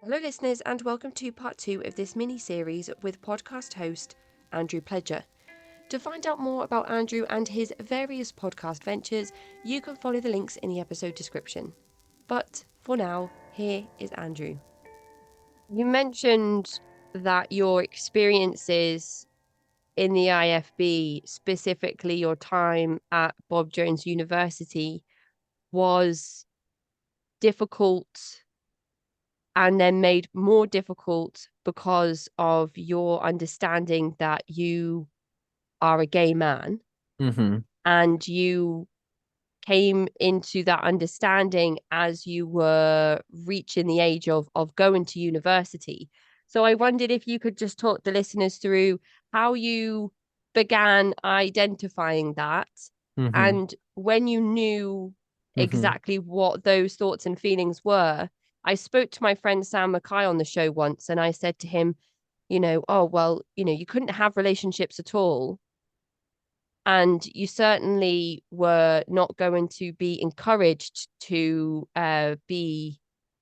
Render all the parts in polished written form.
Hello, listeners, and welcome to part 2 of this mini-series with podcast host Andrew Pledger. To find out more about Andrew and his various podcast ventures, you can follow the links in the episode description. But for now, here is Andrew. You mentioned that your experiences in the IFB, specifically your time at Bob Jones University, was difficult and then made more difficult because of your understanding that you are a gay man. Mm-hmm. And you came into that understanding as you were reaching the age of going to university. So I wondered if you could just talk the listeners through how you began identifying that Mm-hmm. and when you knew Mm-hmm. exactly what those thoughts and feelings were. I spoke to my friend Sam Mackay on the show once and I said to him, oh, well, you couldn't have relationships at all, and you certainly were not going to be encouraged to be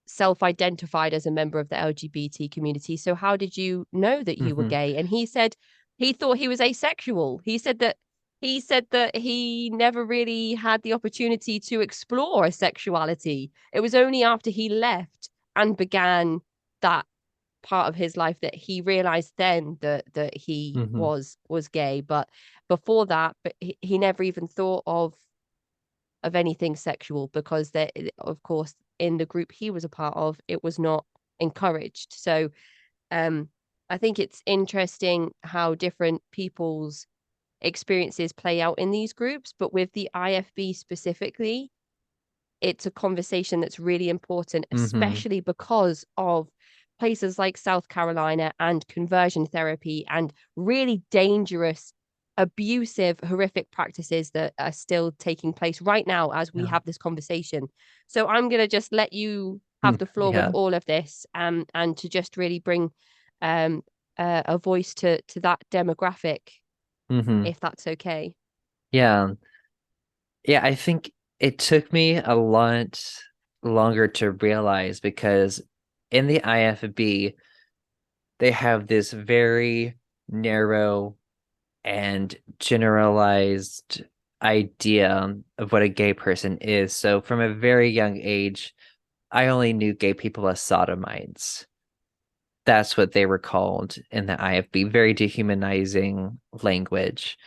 self-identified as a member of the LGBT community. So how did you know that you were Mm-hmm. gay? And he said he thought he was asexual. He said that he never really had the opportunity to explore sexuality. It was only after he left and began that part of his life that he realized then that he Mm-hmm. was gay. But before that, but he never even thought of anything sexual because there, of course, in the group he was a part of, it was not encouraged. So um I think it's interesting how different people's experiences play out in these groups, but with the IFB specifically, it's a conversation that's really important, Mm-hmm. especially because of places like South Carolina and conversion therapy and really dangerous, abusive, horrific practices that are still taking place right now as we Yeah. have this conversation. So I'm going to just let you have the floor with Yeah. all of this, and to just really bring um, a voice to that demographic, Mm-hmm. if that's okay. Yeah. Yeah, I think it took me a lot longer to realize because in the IFB, they have this very narrow and generalized idea of what a gay person is. So from a very young age, I only knew gay people as sodomites. That's what they were called in the IFB, very dehumanizing language.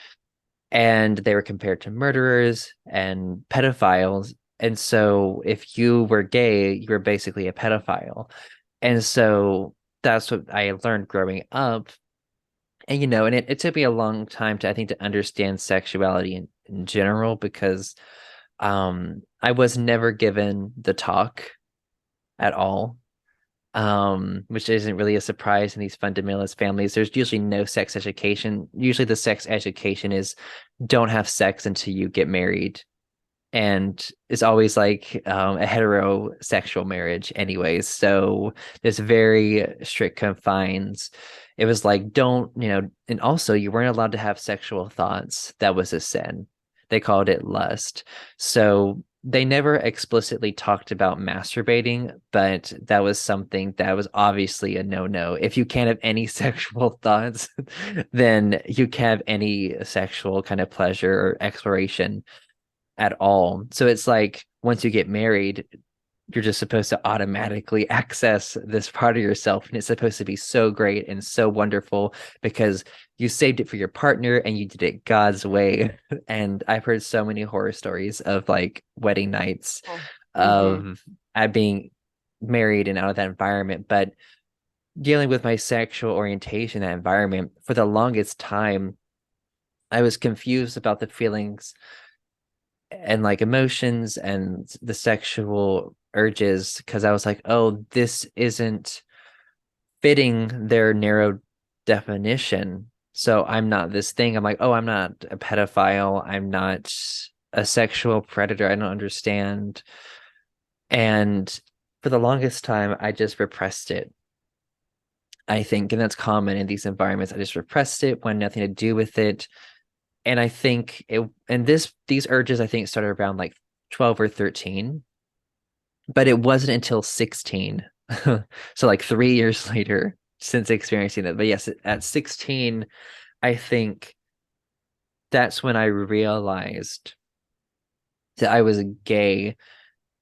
And they were compared to murderers and pedophiles. And so if you were gay, you were basically a pedophile. And so that's what I learned growing up. And and it took me a long time to, I think, to understand sexuality in general because I was never given the talk at all, which isn't really a surprise in these fundamentalist families. There's usually no sex education. Usually the sex education is don't have sex until you get married. And it's always like a heterosexual marriage anyways. So there's very strict confines. It was like, don't, and also you weren't allowed to have sexual thoughts. That was a sin. They called it lust. So they never explicitly talked about masturbating, but that was something that was obviously a no-no. If you can't have any sexual thoughts, then you can't have any sexual kind of pleasure or exploration at all. So it's like once you get married, you're just supposed to automatically access this part of yourself. And it's supposed to be so great and so wonderful because you saved it for your partner and you did it God's way. And I've heard so many horror stories of like wedding nights Oh. Mm-hmm. of being married and out of that environment. But dealing with my sexual orientation, that environment, for the longest time, I was confused about the feelings and like emotions and the sexual urges because I was like, oh, this isn't fitting their narrow definition. So I'm not this thing. I'm like, oh, I'm not a pedophile. I'm not a sexual predator. I don't understand. And for the longest time, I just repressed it. I think, and that's common in these environments. I just repressed it, wanted nothing to do with it. And I think it, and these urges, I think, started around like 12 or 13, but it wasn't until 16 So like 3 years later since experiencing that. But yes, at 16, I think that's when I realized that I was gay.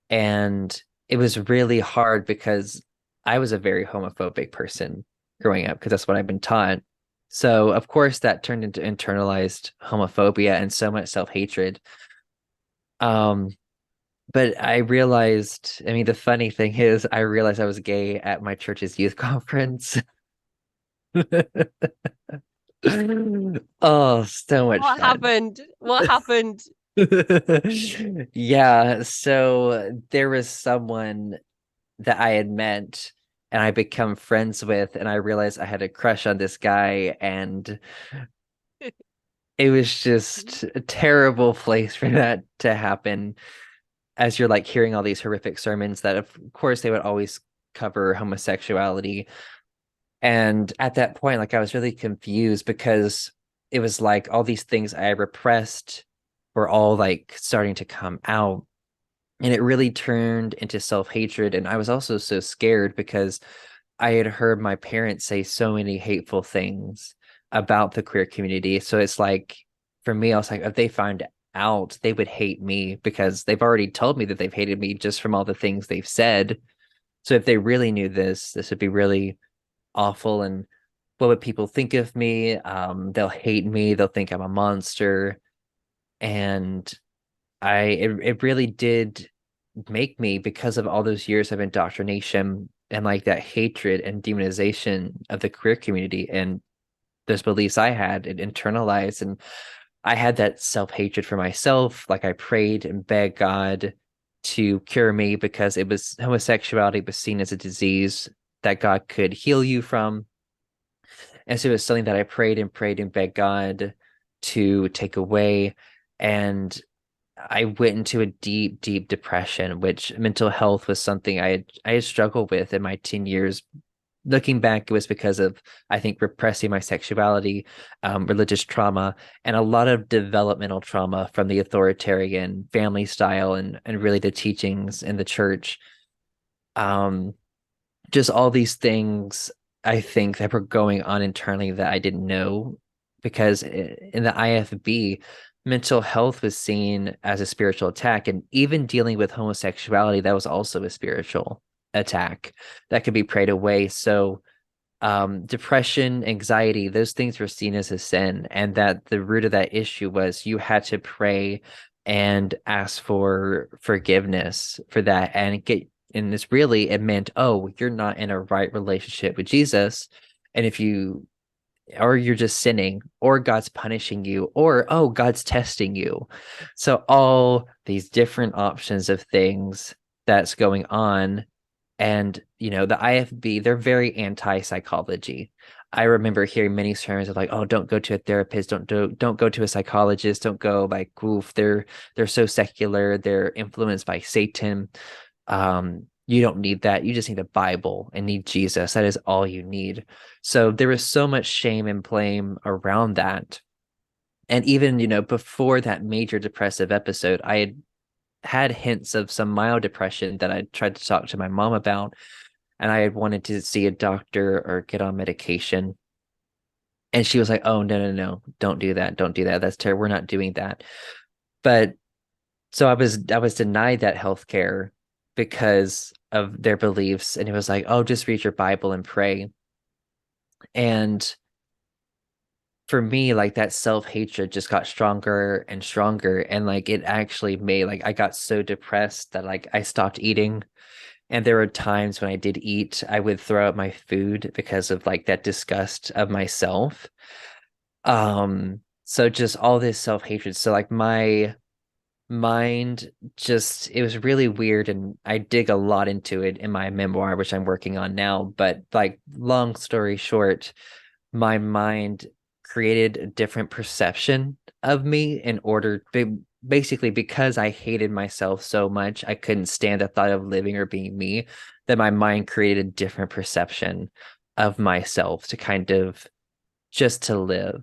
And it was really hard because I was a very homophobic person growing up because that's what I've been taught. So, of course, that turned into internalized homophobia and so much self-hatred. Um, but I realized, I mean, the funny thing is, I realized I was gay at my church's youth conference. Oh, so much What fun. happened? What happened? Yeah, so there was someone that I had met and I become friends with, and I realized I had a crush on this guy, and it was just a terrible place for that to happen as you're like hearing all these horrific sermons that of course they would always cover homosexuality. And at that point, like I was really confused because it was like all these things I repressed were all like starting to come out. And it really turned into self-hatred. And I was also so scared because I had heard my parents say so many hateful things about the queer community. So it's like, for me, I was like, if they find out, they would hate me because they've already told me that they've hated me just from all the things they've said. So if they really knew this would be really awful. And what would people think of me? They'll hate me. They'll think I'm a monster. And it really did make me, because of all those years of indoctrination and like that hatred and demonization of the queer community and those beliefs I had and internalized. And I had that self-hatred for myself. Like I prayed and begged God to cure me because it was homosexuality was seen as a disease that God could heal you from. And so it was something that I prayed and begged God to take away. And I went into a deep, deep depression, which mental health was something I had struggled with in my teen years. Looking back, it was because of, I think, repressing my sexuality, religious trauma, and a lot of developmental trauma from the authoritarian family style and really the teachings in the church. Um, just all these things I think that were going on internally that I didn't know because in the IFB, mental health was seen as a spiritual attack, and even dealing with homosexuality, that was also a spiritual attack that could be prayed away. So depression, anxiety, those things were seen as a sin, and that the root of that issue was you had to pray and ask for forgiveness for that and get, and it's really, it meant, oh, you're not in a right relationship with Jesus. And if you, or you're just sinning, or God's punishing you, or oh, God's testing you. So all these different options of things that's going on. And the IFB, they're very anti-psychology. I remember hearing many sermons of like, oh, don't go to a therapist, don't go to a psychologist, don't go, like, oof, they're so secular, they're influenced by Satan. You don't need that. You just need a Bible and need Jesus. That is all you need. So there was so much shame and blame around that. And even, before that major depressive episode, I had hints of some mild depression that I tried to talk to my mom about, and I had wanted to see a doctor or get on medication. And she was like, "Oh, no, no, no, don't do that. Don't do that. That's terrible. We're not doing that." But so I was denied that health care because of their beliefs. And it was like, "Oh, just read your Bible and pray." And for me, like that self-hatred just got stronger and stronger. And like it actually made, like, I got so depressed that like I stopped eating. And there were times when I did eat, I would throw out my food because of like that disgust of myself. So just all this self-hatred. So like my mind just, it was really weird, and I dig a lot into it in my memoir, which I'm working on now. But like long story short, my mind created a different perception of me in order basically because I hated myself so much, I couldn't stand the thought of living or being me, that my mind created a different perception of myself to kind of just to live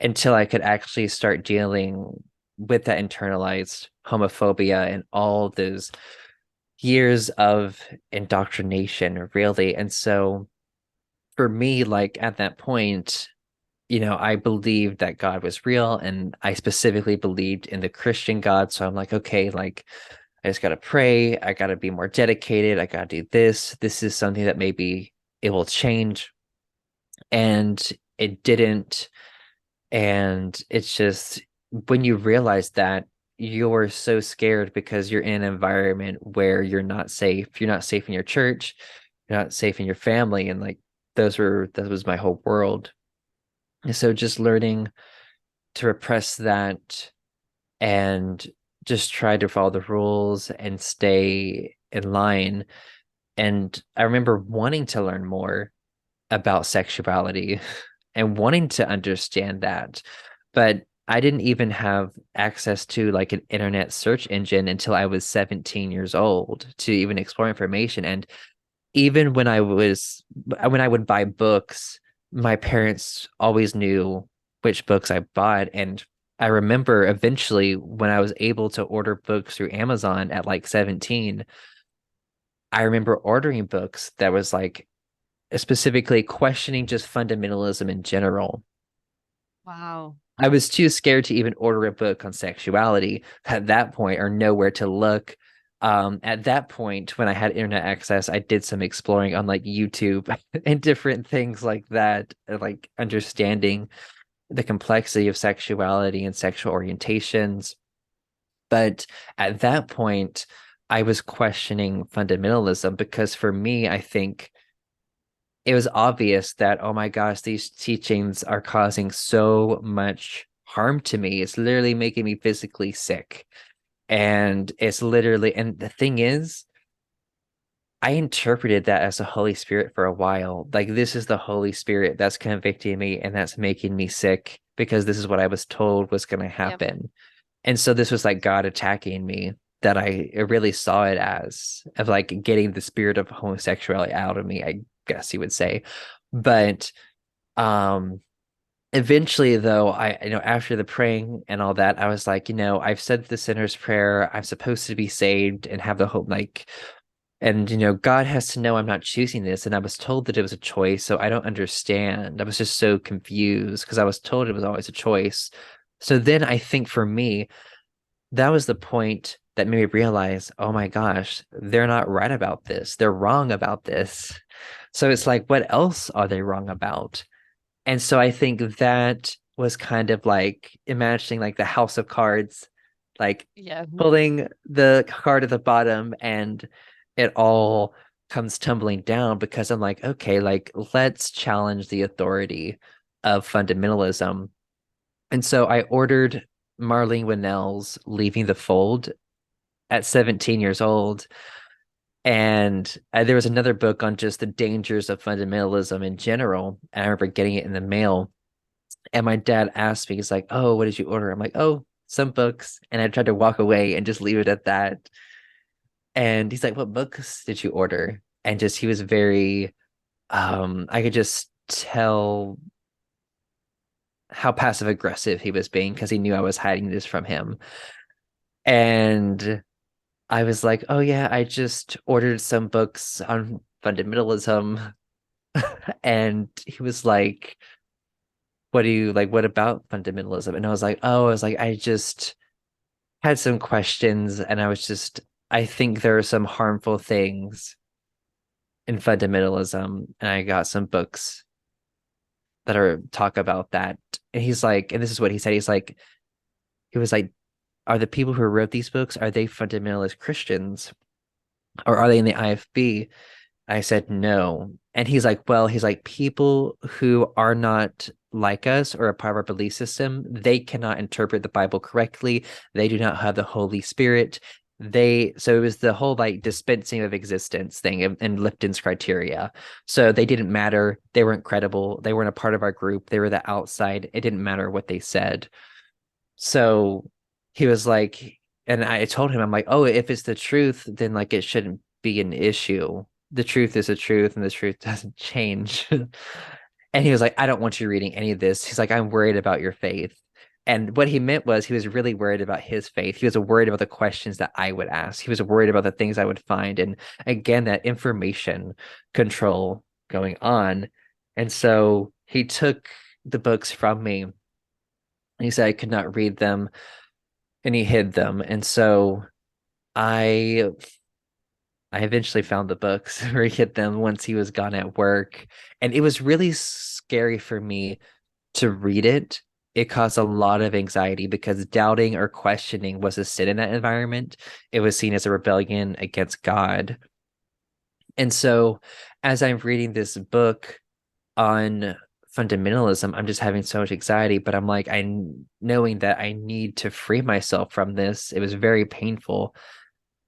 until I could actually start dealing with that internalized homophobia and all those years of indoctrination, really. And so for me, like at that point, I believed that God was real, and I specifically believed in the Christian God. So I'm like, okay, like I just gotta pray, I gotta be more dedicated, I gotta do this. This is something that maybe it will change. And it didn't. And it's just when you realize that you're so scared because you're in an environment where you're not safe in your church, you're not safe in your family, and like that was my whole world. And so just learning to repress that and just try to follow the rules and stay in line. And I remember wanting to learn more about sexuality and wanting to understand that. But I didn't even have access to like an internet search engine until I was 17 years old to even explore information. And even when I would buy books, my parents always knew which books I bought. And I remember eventually when I was able to order books through Amazon at like 17, I remember ordering books that was like specifically questioning just fundamentalism in general. Wow. I was too scared to even order a book on sexuality at that point or know where to look. At that point, when I had internet access, I did some exploring on like YouTube and different things like that, like understanding the complexity of sexuality and sexual orientations. But at that point, I was questioning fundamentalism because for me, I think it was obvious that, oh my gosh, these teachings are causing so much harm to me. It's literally making me physically sick. And and the thing is, I interpreted that as the Holy Spirit for a while. Like, this is the Holy Spirit that's convicting me and that's making me sick because this is what I was told was going to Yep. happen. And so this was like God attacking me that I really saw it as of like getting the spirit of homosexuality out of me, I guess you would say. But um eventually though, after the praying and all that, I was like, I've said the sinner's prayer. I'm supposed to be saved and have the hope like and God has to know I'm not choosing this. And I was told that it was a choice, so I don't understand. I was just so confused because I was told it was always a choice. So then I think for me, that was the point that made me realize, oh my gosh, they're not right about this. They're wrong about this. So it's like, what else are they wrong about? And so I think that was kind of like imagining like the house of cards, like Yeah. pulling the card at the bottom and it all comes tumbling down because I'm like, okay, like let's challenge the authority of fundamentalism. And so I ordered Marlene Winnell's Leaving the Fold at 17 years old. And there was another book on just the dangers of fundamentalism in general. And I remember getting it in the mail. And my dad asked me, he's like, oh, what did you order? I'm like, oh, some books. And I tried to walk away and just leave it at that. And he's like, what books did you order? And just, he was very, I could just tell how passive aggressive he was being because he knew I was hiding this from him. And I was like, oh yeah, I just ordered some books on fundamentalism. And he was like, what do you like? What about fundamentalism? And I was like, oh, I just had some questions and I think there are some harmful things in fundamentalism. And I got some books that are talk about that. And he's like, and this is what he said. He was like, are the people who wrote these books, are they fundamentalist Christians or are they in the IFB? I said no. And he's like, people who are not like us or a part of our belief system, they cannot interpret the Bible correctly. They do not have the Holy Spirit. So it was the whole like dispensing of existence thing and Lipton's criteria. So they didn't matter. They weren't credible. They weren't a part of our group. They were the outside. It didn't matter what they said. So he was like, and I told him, I'm like, oh, if it's the truth, then like it shouldn't be an issue. The truth is the truth, and the truth doesn't change. And he was like, I don't want you reading any of this. He's like, I'm worried about your faith. And what he meant was he was really worried about his faith. He was worried about the questions that I would ask. He was worried about the things I would find. And again, that information control going on. And so he took the books from me. He said I could not read them and he hid them. And so I I eventually found the books where he hid them once he was gone at work. And it was really scary for me to read it. It caused a lot of anxiety because doubting or questioning was a sin in that environment. It was seen as a rebellion against God. And so, as I'm reading this book on fundamentalism, I'm just having so much anxiety, but I'm like, knowing that I need to free myself from this. It was very painful.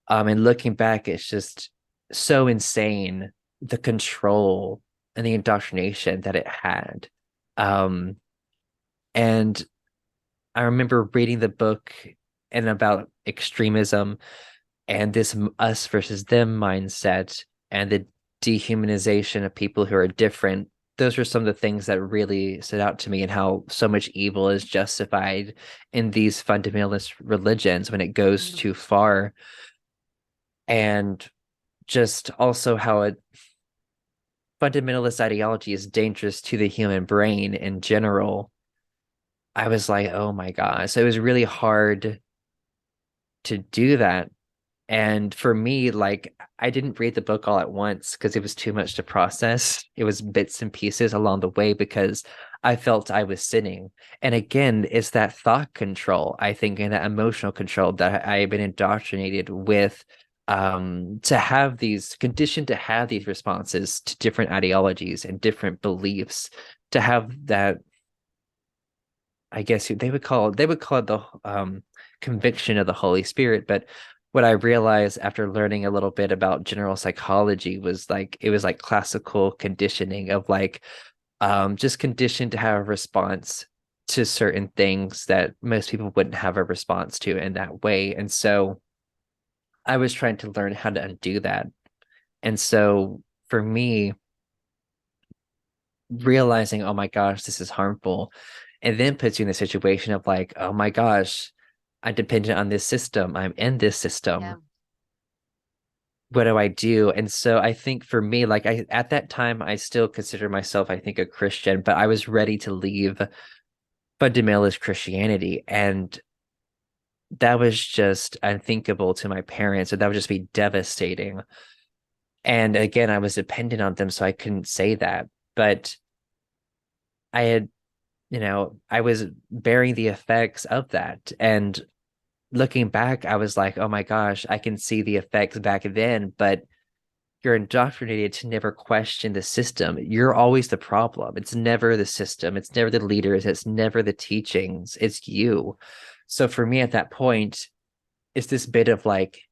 And looking back, it's just so insane the control and the indoctrination that it had. Um, and I remember reading the book and about extremism and this us versus them mindset and the dehumanization of people who are different. Those are some of the things that really stood out to me, and how so much evil is justified in these fundamentalist religions when it goes too far. And just also how a fundamentalist ideology is dangerous to the human brain in general. I was like, oh my God. So it was really hard to do that. And for me, like, I didn't read the book all at once because it was too much to process. It was bits and pieces along the way because I felt I was sinning. And again, it's that thought control, I think, and that emotional control that I've been indoctrinated with, to have these conditioned to have these responses to different ideologies and different beliefs, to have that, I guess they would call it the conviction of the Holy Spirit. But what I realized after learning a little bit about general psychology was like it was like classical conditioning of like just conditioned to have a response to certain things that most people wouldn't have a response to in that way. And so I was trying to learn how to undo that. And so for me, realizing, oh my gosh, this is harmful, and then puts you in the situation of like, oh my gosh, I'm dependent on this system. I'm in this Yeah. system. What do I do? And so I think for me, like I at that time, I still consider myself, I think, a Christian, but I was ready to leave fundamentalist Christianity. And that was just unthinkable to my parents. And that would just be devastating. And again, I was dependent on them, so I couldn't say that. But I had, I was bearing the effects of that. And looking back, I was like, oh my gosh, I can see the effects back then, but you're indoctrinated to never question the system. You're always the problem. It's never the system. It's never the leaders. It's never the teachings. It's you. So for me at that point, it's this bit of like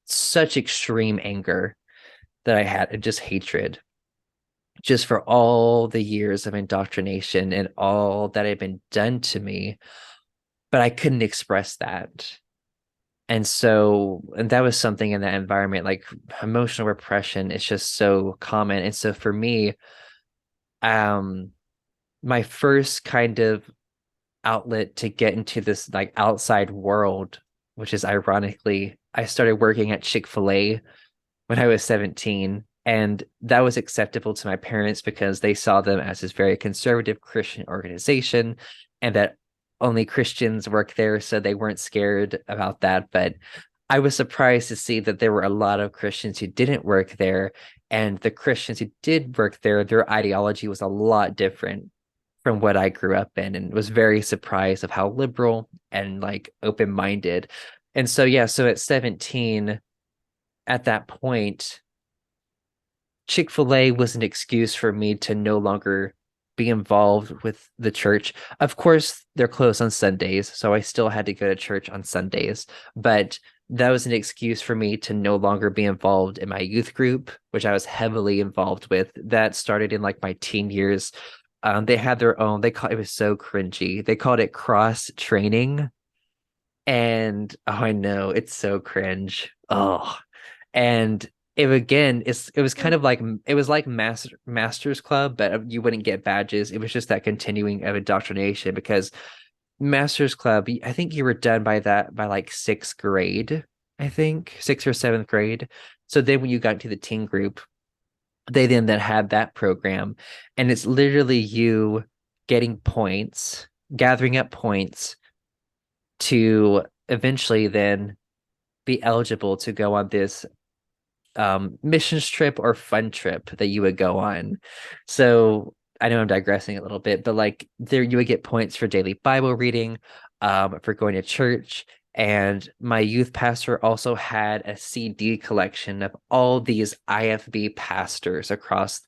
such extreme anger that I had and just hatred just for all the years of indoctrination and all that had been done to me. But I couldn't express that. And that was something in that environment, like emotional repression is just so common. And so for me, um, my first kind of outlet to get into this like outside world, which is ironically, I started working at Chick-fil-A when I was 17. And that was acceptable to my parents because they saw them as this very conservative Christian organization and that only Christians work there. So they weren't scared about that. But I was surprised to see that there were a lot of Christians who didn't work there. And the Christians who did work there, their ideology was a lot different from what I grew up in, and was very surprised of how liberal and like open-minded. And so, yeah, so at 17, at that point, Chick-fil-A was an excuse for me to no longer be involved with the church. Of course, they're closed on Sundays, so I still had to go to church on Sundays, but that was an excuse for me to no longer be involved in my youth group, which I was heavily involved with. That started in like my teen years. They had their own, they call it was so cringy. They called it cross training. And oh, I know it's so cringe. Oh, and it was kind of like it was like Masters Club, but you wouldn't get badges. It was just that continuing of indoctrination because master's club, I think you were done by that by like sixth grade, I think, sixth or seventh grade. So then when you got to the teen group, they then had that program, and it's literally you getting points, gathering up points to eventually then be eligible to go on this missions trip or fun trip that you would go on. So I know I'm digressing a little bit, but like there you would get points for daily Bible reading, for going to church. And my youth pastor also had a CD collection of all these IFB pastors across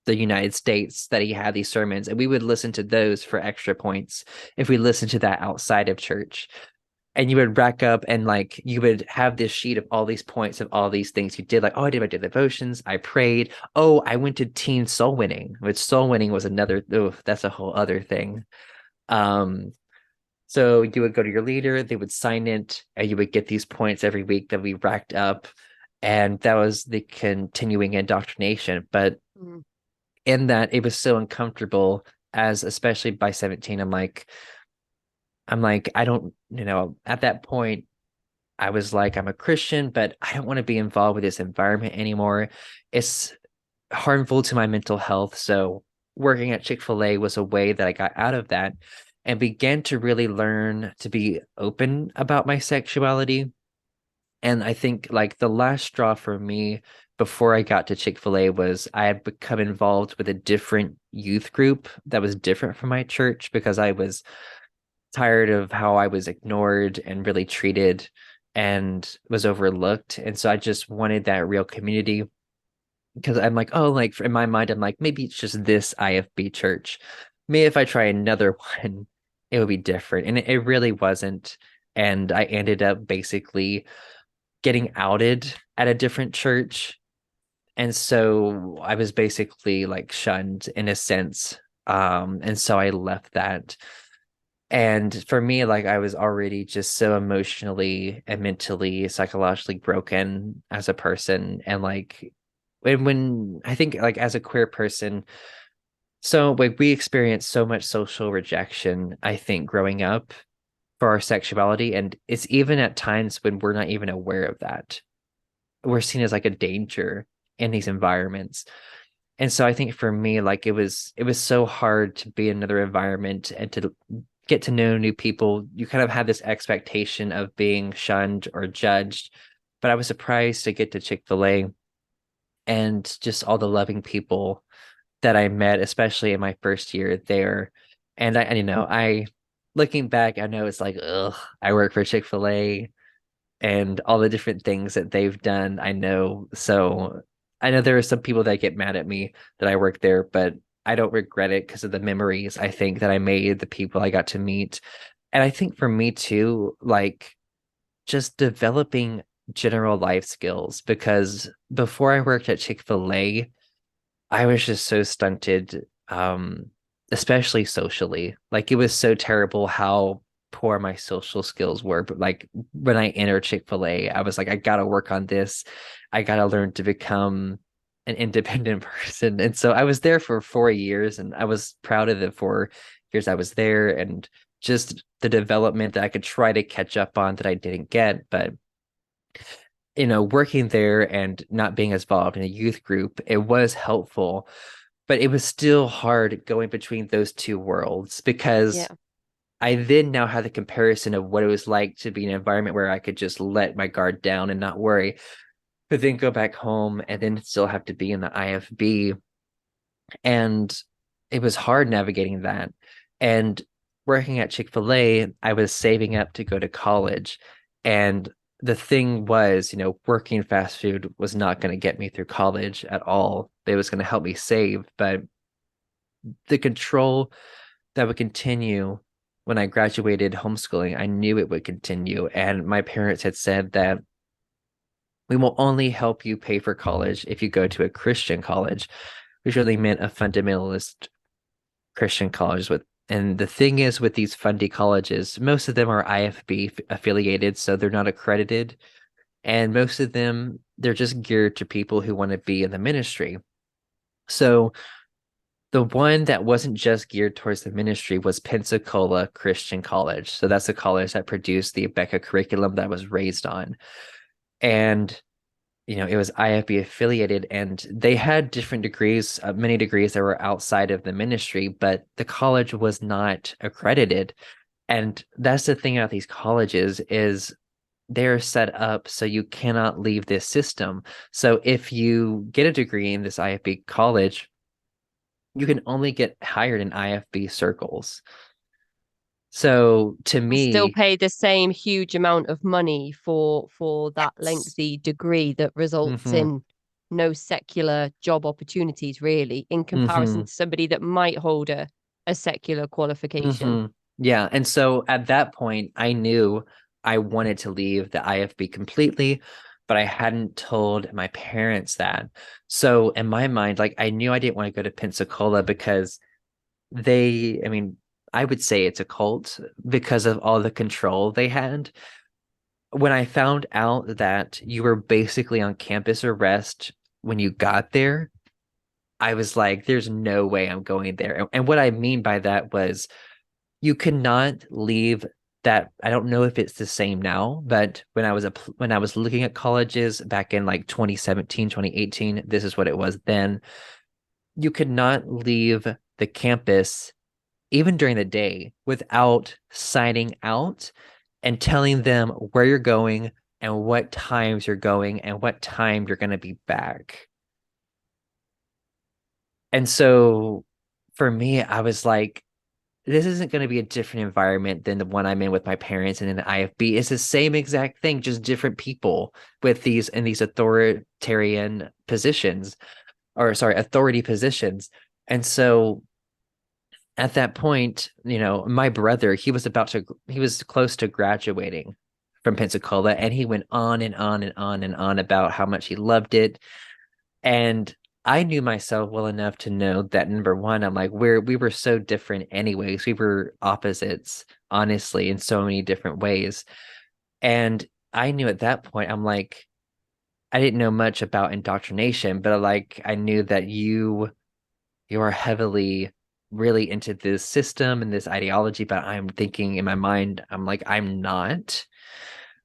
the United States that he had these sermons, and we would listen to those for extra points if we listened to that outside of church. And you would rack up and like you would have this sheet of all these points of all these things you did, like, oh, I did my devotions, I prayed, oh, I went to teen soul winning, which soul winning was another, oh, that's a whole other thing. um so you would go to your leader, they would sign it, and you would get these points every week that we racked up, and that was the continuing indoctrination. But Mm. in that, it was so uncomfortable, as especially by 17, I'm like, I don't, at that point, I was like, I'm a Christian, but I don't want to be involved with this environment anymore. It's harmful to my mental health. So working at Chick-fil-A was a way that I got out of that and began to really learn to be open about my sexuality. And I think like the last straw for me before I got to Chick-fil-A was I had become involved with a different youth group that was different from my church, because I was tired of how I was ignored and really treated and was overlooked. And so I just wanted that real community, because I'm like, oh, like in my mind, I'm like, maybe it's just this IFB church. Maybe if I try another one, it would be different. And it really wasn't. And I ended up basically getting outed at a different church. And so I was basically like shunned in a sense. And so I left that. And for me, like I was already just so emotionally and mentally, psychologically broken as a person. And like when I think like as a queer person, so like we experience so much social rejection, I think, growing up for our sexuality. And it's even at times when we're not even aware of that. We're seen as like a danger in these environments. And so I think for me, like it was so hard to be in another environment and to get to know new people. You kind of had this expectation of being shunned or judged. But I was surprised to get to Chick-fil-A and just all the loving people that I met, especially in my first year there. And I looking back, I know it's like, ugh, I work for Chick-fil-A and all the different things that they've done. I know. So I know there are some people that get mad at me that I work there, but I don't regret it because of the memories I think that I made, the people I got to meet. And I think for me too, like just developing general life skills, because before I worked at Chick-fil-A, I was just so stunted, especially socially. Like it was so terrible how poor my social skills were. But like when I entered Chick-fil-A, I was like, I gotta work on this. I gotta learn to become an independent person. And so I was there for 4 years, and I was proud of the 4 years I was there, and just the development that I could try to catch up on that I didn't get. But working there and not being as involved in a youth group, it was helpful, but it was still hard going between those two worlds, Yeah. because I then now had the comparison of what it was like to be in an environment where I could just let my guard down and not worry, but then go back home and then still have to be in the IFB. And it was hard navigating that. And working at Chick-fil-A, I was saving up to go to college. And the thing was, working fast food was not going to get me through college at all. It was going to help me save, but the control that would continue when I graduated homeschooling, I knew it would continue. And my parents had said that we will only help you pay for college if you go to a Christian college, which really meant a fundamentalist Christian college. And the thing is with these fundy colleges, most of them are IFB affiliated, so they're not accredited. And most of them, they're just geared to people who want to be in the ministry. So The one that wasn't just geared towards the ministry was Pensacola Christian College. So that's the college that produced the Becca curriculum that I was raised on. And it was IFB affiliated, and they had different degrees, many degrees that were outside of the ministry, but the college was not accredited. And that's the thing about these colleges is they're set up so you cannot leave this system. So if you get a degree in this IFB college, you can only get hired in IFB circles. So to And still me, pay the same huge amount of money for that yes. lengthy degree that results Mm-hmm. in no secular job opportunities really in comparison Mm-hmm. to somebody that might hold a secular qualification. Mm-hmm. Yeah. And so at that point, I knew I wanted to leave the IFB completely, but I hadn't told my parents that. So in my mind, like I knew I didn't want to go to Pensacola because I mean, I would say it's a cult because of all the control they had. When I found out that you were basically on campus arrest when you got there, I was like, there's no way I'm going there. And what I mean by that was you could not leave that. I don't know if it's the same now, but when I was looking at colleges back in like 2017, 2018, this is what it was then. You could not leave the campus even during the day without signing out and telling them where you're going and what times you're going and what time you're going to be back. And so for me, I was like, this isn't going to be a different environment than the one I'm in with my parents and in the IFB. It's the same exact thing, just different people with these authoritarian positions, or sorry, authority positions. And so at that point, my brother, he was close to graduating from Pensacola, and he went on and on and on and on about how much he loved it. And I knew myself well enough to know that number one, I'm like, we were so different anyways. We were opposites, honestly, in so many different ways. And I knew at that point, I'm like, I didn't know much about indoctrination, but I knew that you are heavily really into this system and this ideology, but I'm thinking in my mind, I'm like, I'm not.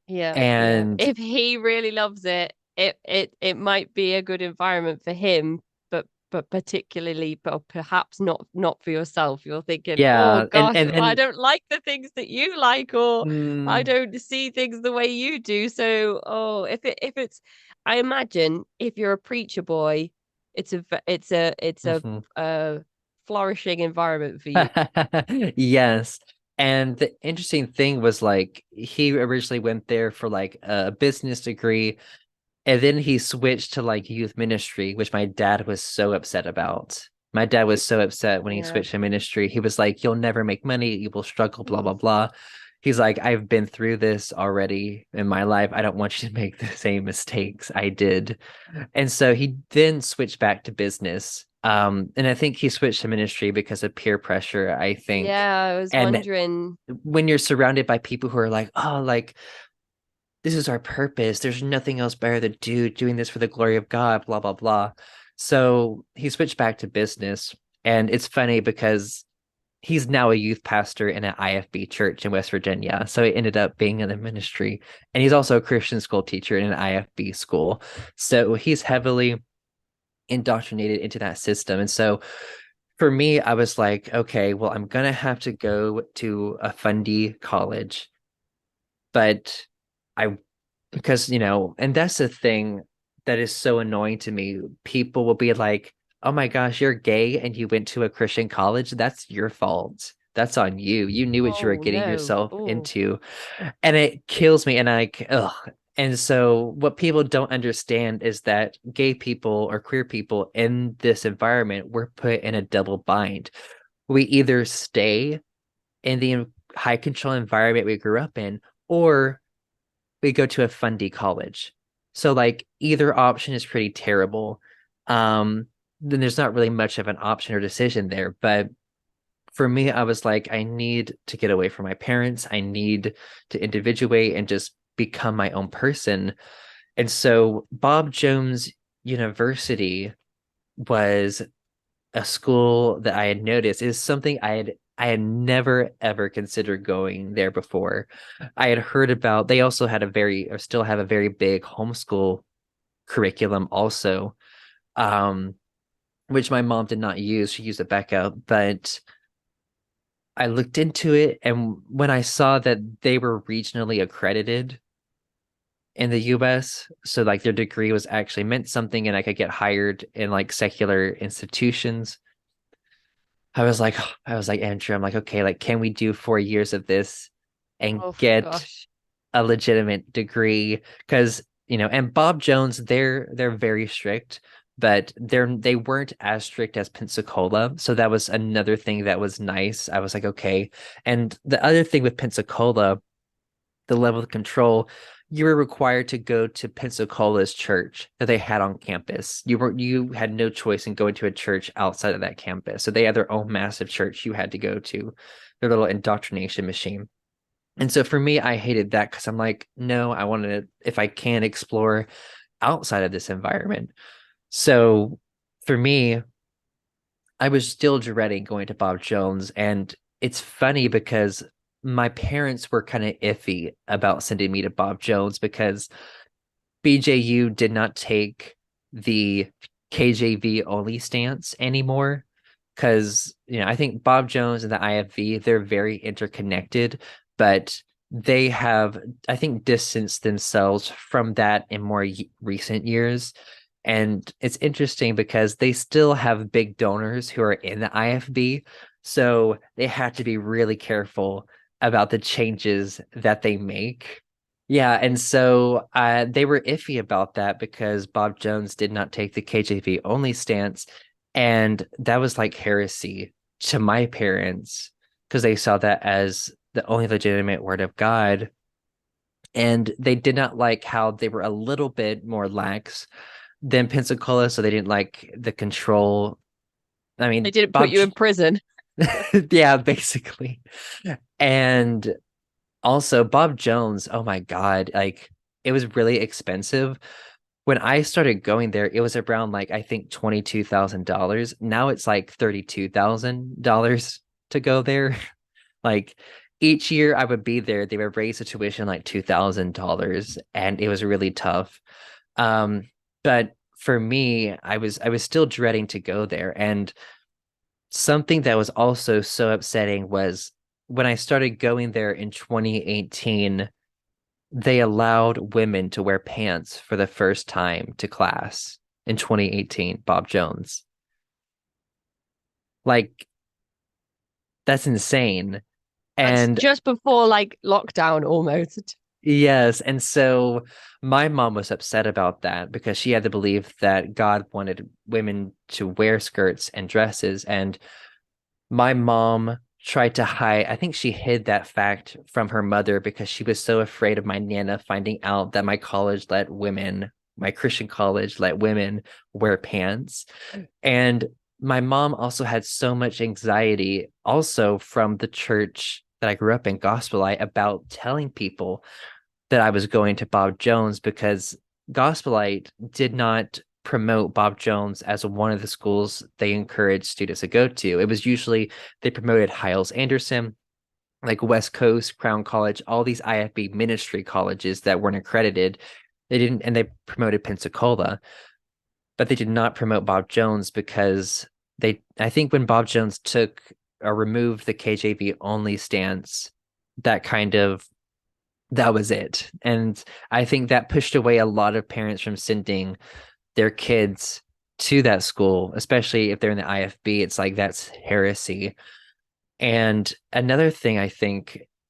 Yeah, yeah. And If he really loves it, it might be a good environment for him, but particularly, but perhaps not for yourself. You're thinking, oh yeah, gosh, and I then don't like the things that you like, or I mm, don't see things the way you do. So, oh, if it's, I imagine if you're a preacher boy, it's a mhm. uh flourishing environment for you. Yes. And the interesting thing was like he originally went there for like a business degree, and then he switched to like youth ministry, which my dad was so upset about. My dad was so upset when he Yeah. switched to ministry. He was like, "You'll never make money. You will struggle, blah, blah, blah." He's like, "I've been through this already in my life. I don't want you to make the same mistakes I did." And so he then switched back to business. And I think he switched to ministry because of peer pressure, I think. Yeah, I was And wondering. when you're surrounded by people who are like, oh, like this is our purpose. There's nothing else better to do, doing this for the glory of God, blah, blah, blah. So he switched back to business. And it's funny because he's now a youth pastor in an IFB church in West Virginia. So he ended up being in the ministry. And he's also a Christian school teacher in an IFB school. So he's heavily indoctrinated into that system. And so for me, I was like, okay, well, I'm gonna have to go to a fundy college, but I because and that's the thing that is so annoying to me. People will be like, "Oh my gosh, you're gay and you went to a Christian college. That's your fault. That's on you. You knew what you were Oh getting no. yourself Oh. into." And it kills me. And ugh. And so what people don't understand is that gay people or queer people in this environment were put in a double bind. We either stay in the high control environment we grew up in, or we go to a fundy college. So like either option is pretty terrible. Then there's not really much of an option or decision there. But for me, I was like, I need to get away from my parents. I need to individuate and just become my own person. And so Bob Jones University was a school that I had noticed is something I had never ever considered going there before. I had heard about they also had a very or still have a very big homeschool curriculum also, um, which my mom did not use. She used a backup, but I looked into it, and when I saw that they were regionally accredited in the US, so like their degree was actually meant something and I could get hired in like secular institutions, I was like, Andrew, I'm like, okay, like, can we do 4 years of this and Oh get gosh. a legitimate degree? Because, and Bob Jones, they're very strict, but they weren't as strict as Pensacola. So that was another thing that was nice. I was like, okay. And the other thing with Pensacola, the level of control, you were required to go to Pensacola's church that they had on campus. You had no choice in going to a church outside of that campus. So they had their own massive church you had to go to, their little indoctrination machine. And so for me, I hated that because I'm like, no, I want to, if I can, explore outside of this environment. So for me, I was still dreading going to Bob Jones. And it's funny because my parents were kind of iffy about sending me to Bob Jones because BJU did not take the KJV only stance anymore. Because, I think Bob Jones and the IFV, they're very interconnected, but they have, I think, distanced themselves from that in more recent years. And it's interesting because they still have big donors who are in the IFB. So they have to be really careful about the changes that they make. Yeah, and so they were iffy about that because Bob Jones did not take the KJV only stance. And that was like heresy to my parents because they saw that as the only legitimate word of God. And they did not like how they were a little bit more lax than Pensacola, so they didn't like the control. I They mean, didn't put you in prison. yeah, basically. And also Bob Jones, oh my God, like it was really expensive. When I started going there, it was around like I think $22,000. Now it's like $32,000 to go there. Like each year I would be there, they would raise the tuition like $2,000, and it was really tough. But for me, I was still dreading to go there. And something that was also so upsetting was when I started going there in 2018, they allowed women to wear pants for the first time to class in 2018, Bob Jones. Like, that's insane. That's And just before like lockdown almost. yes, and so my mom was upset about that because she had to believe that God wanted women to wear skirts and dresses. And my mom tried to hide, I think she hid that fact from her mother because she was so afraid of my Nana finding out that my Christian college let women wear pants. And my mom also had so much anxiety, also from the church that I grew up in, Gospel Light, about telling people that I was going to Bob Jones because Gospel Light did not promote Bob Jones as one of the schools they encouraged students to go to. It was usually they promoted Hiles Anderson, like West Coast, Crown College, all these IFB ministry colleges that weren't accredited. They didn't, and they promoted Pensacola, but they did not promote Bob Jones because I think when Bob Jones took or removed the KJV only stance, that kind of that was it. And I think that pushed away a lot of parents from sending their kids to that school, especially if they're in the IFB. It's like that's heresy. And another thing I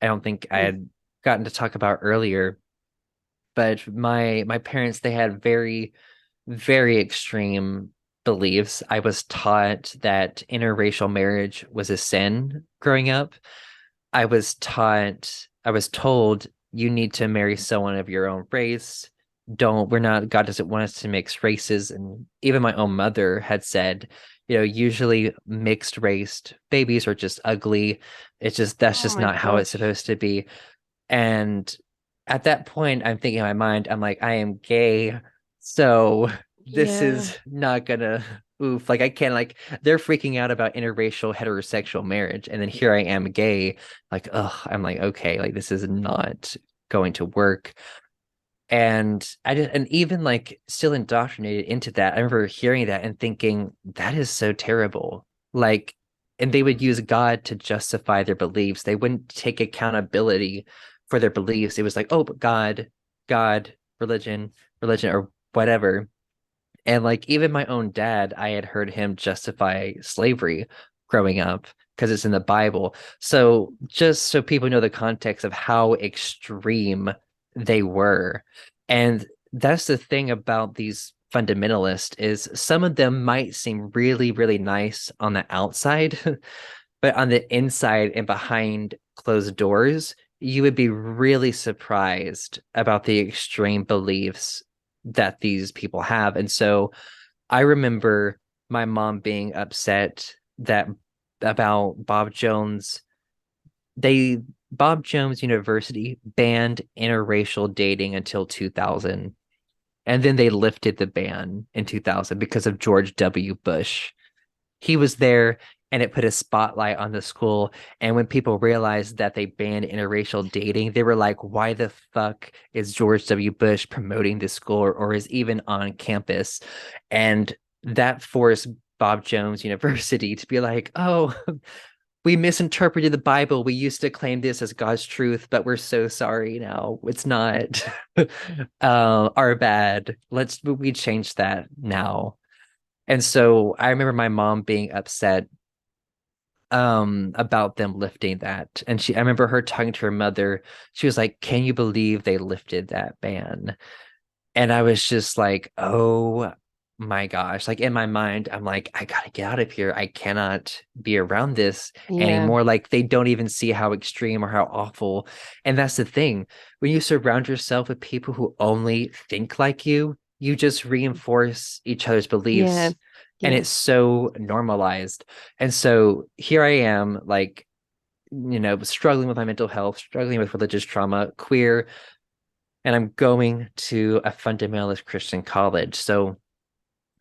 don't think I Mm. had gotten to talk about earlier, but my parents, they had very, very extreme beliefs. I was taught that interracial marriage was a sin growing up. I was told you need to marry someone of your own race. We're not, God doesn't want us to mix races. And even my own mother had said, usually mixed raced babies are just ugly. That's Oh just my not how it's gosh. supposed to be. And at that point, I'm thinking in my mind, I'm like, I am gay. So this Yeah. is not gonna. oof, like I can't like they're freaking out about interracial heterosexual marriage, and then here I am gay, like, ugh, I'm like, okay, like this is not going to work. And I did, and even like still indoctrinated into that. I remember hearing that and thinking, that is so terrible. Like, and they would use God to justify their beliefs. They wouldn't take accountability for their beliefs. It was like, oh, but God, religion, religion, or whatever. And like even my own dad, I had heard him justify slavery growing up because it's in the Bible. So just so people know the context of how extreme they were. And that's the thing about these fundamentalists is some of them might seem really, really nice on the outside, but on the inside and behind closed doors, you would be really surprised about the extreme beliefs that these people have. And so I remember my mom being upset that about Bob Jones. They Bob Jones University banned interracial dating until 2000. And then they lifted the ban in 2000 because of George W. Bush. He was there and it put a spotlight on the school. And when people realized that they banned interracial dating, they were like, why the fuck is George W. Bush promoting this school or is even on campus? And that forced Bob Jones University to be like, oh, we misinterpreted the Bible. We used to claim this as God's truth, but we're so sorry now. It's not our bad. We change that now. And so I remember my mom being upset about them lifting that. And I remember her talking to her mother. She was like, "Can you believe they lifted that ban?" And I was just like, "Oh my gosh." Like in my mind, I'm like, "I gotta get out of here. I cannot be around this Yeah. anymore." Like they don't even see how extreme or how awful. And that's the thing. When you surround yourself with people who only think like you just reinforce each other's Yeah. beliefs. And Yeah. it's so normalized. And so here I am, like, struggling with my mental health, struggling with religious trauma, queer, and I'm going to a fundamentalist Christian college. So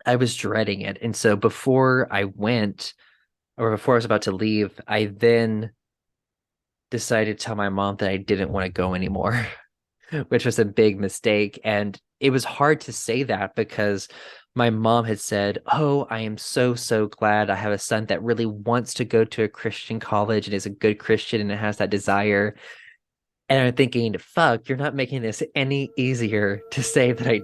I was dreading it. And so before I went, or before I was about to leave, I then decided to tell my mom that I didn't want to go anymore, which was a big mistake. And it was hard to say that because my mom had said, "Oh, I am so, so glad I have a son that really wants to go to a Christian college and is a good Christian and has that desire." And I'm thinking, fuck, you're not making this any easier to say that I.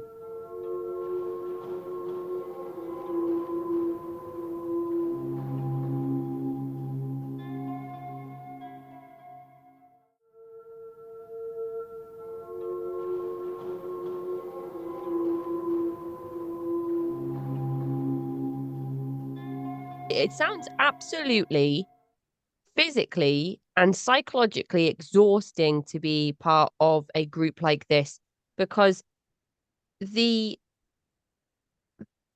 It sounds absolutely physically and psychologically exhausting to be part of a group like this because the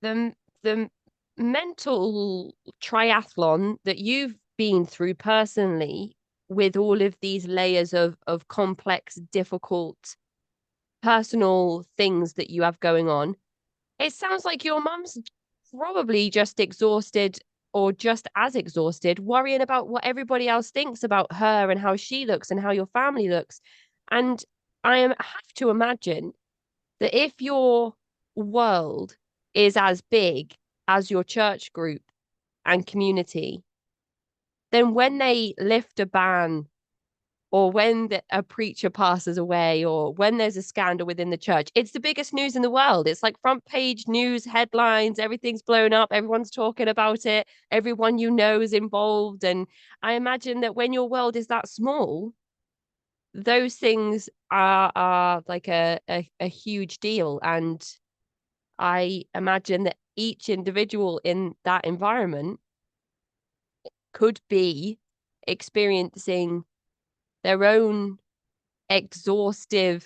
the the mental triathlon that you've been through personally with all of these layers of complex, difficult personal things that you have going on, it sounds like your mum's probably just exhausted or just as exhausted, worrying about what everybody else thinks about her and how she looks and how your family looks. And have to imagine that if your world is as big as your church group and community, then when they lift a ban or when a preacher passes away or when there's a scandal within the church, it's the biggest news in the world. It's like front page news headlines, everything's blown up, everyone's talking about it, everyone you know is involved. And I imagine that when your world is that small, those things are like a huge deal. And I imagine that each individual in that environment could be experiencing their own exhaustive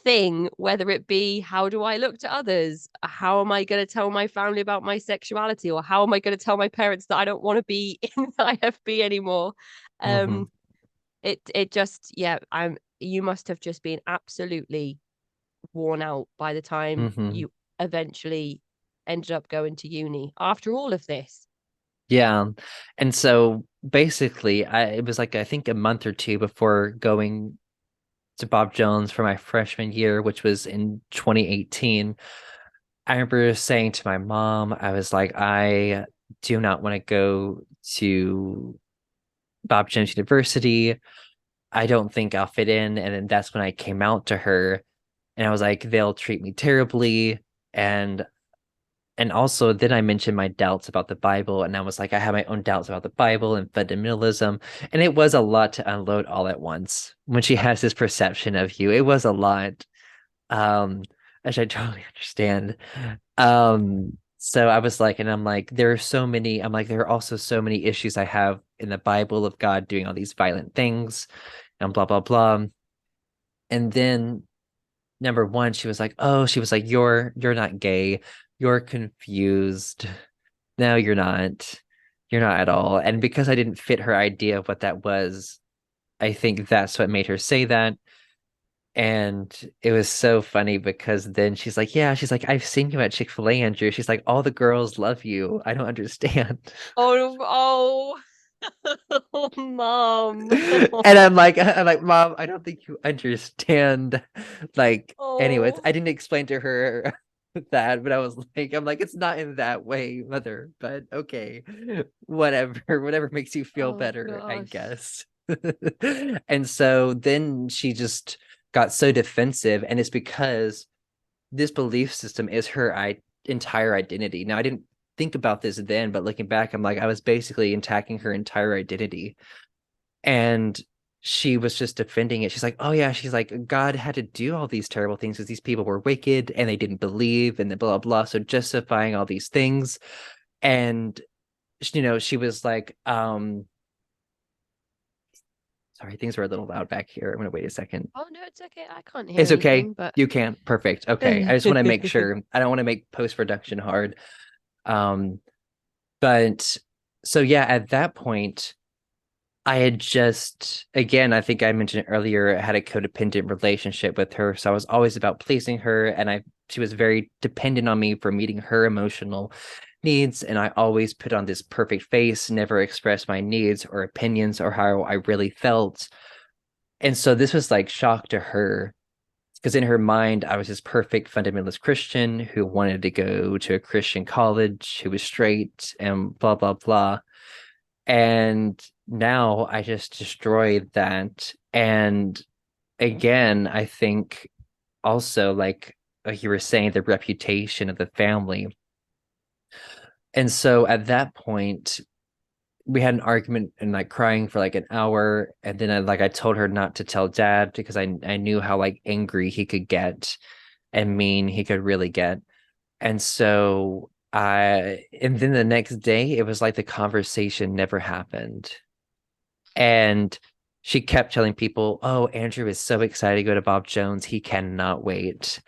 thing, whether it be how do I look to others? How am I going to tell my family about my sexuality? Or how am I going to tell my parents that I don't want to be in the IFB anymore? Mm-hmm, Um, it just, yeah, you must have just been absolutely worn out by the time mm-hmm, you eventually ended up going to uni after all of this. Yeah. And so basically, it was like I think a month or two before going to Bob Jones for my freshman year, which was in 2018. I remember saying to my mom, I was like, I do not want to go to Bob Jones University. I don't think I'll fit in. And then that's when I came out to her and I was like, they'll treat me terribly. And also then I mentioned my doubts about the Bible, and I was like, I have my own doubts about the Bible and fundamentalism. And it was a lot to unload all at once. When she has this perception of you, it was a lot. Um, which I totally understand. So I was like, and I'm like, there are so many, I'm like, there are also so many issues I have in the Bible of God doing all these violent things and blah blah blah. And then number one, she was like, oh, she was like, you're not gay, you're confused. No, you're not. You're not at all. And because I didn't fit her idea of what that was, I think that's what made her say that. And it was so funny because then she's like, yeah, she's like, I've seen you at Chick-fil-A, Andrew. She's like, all the girls love you. I don't understand. Oh, oh, mom. And I'm like, Mom, I don't think you understand. Like, anyways, Oh, I didn't explain to her that, but I was like, I'm like, it's not in that way, mother, but okay, whatever makes you feel oh better, I gosh. guess. And so then she just got so defensive, and it's because this belief system is her entire identity. Now, I didn't think about this then, but looking back, I'm like, I was basically attacking her entire identity. And she was just defending it. She's like, oh yeah, she's like, God had to do all these terrible things because these people were wicked and they didn't believe and the blah blah. So justifying all these things. And she was like, sorry, things were a little loud back here. I'm gonna wait a second. Oh no, it's okay. I can't hear It's okay. anything, but You can. Perfect. Okay. I just want to make sure. I don't want to make post-production hard. Um, but so yeah, at that point, I had just, again, I think I mentioned earlier, I had a codependent relationship with her. So I was always about pleasing her, and she was very dependent on me for meeting her emotional needs. And I always put on this perfect face, never express my needs or opinions or how I really felt. And so this was like shock to her because in her mind, I was this perfect fundamentalist Christian who wanted to go to a Christian college, who was straight and blah, blah, blah. And now I just destroyed that. And again, I think also like you were saying, the reputation of the family. And so at that point, we had an argument and like crying for like an hour. And then I told her not to tell dad because I knew how like angry he could get and mean he could really get. And so and then the next day, it was like the conversation never happened. And she kept telling people, oh, Andrew is so excited to go to Bob Jones. He cannot wait.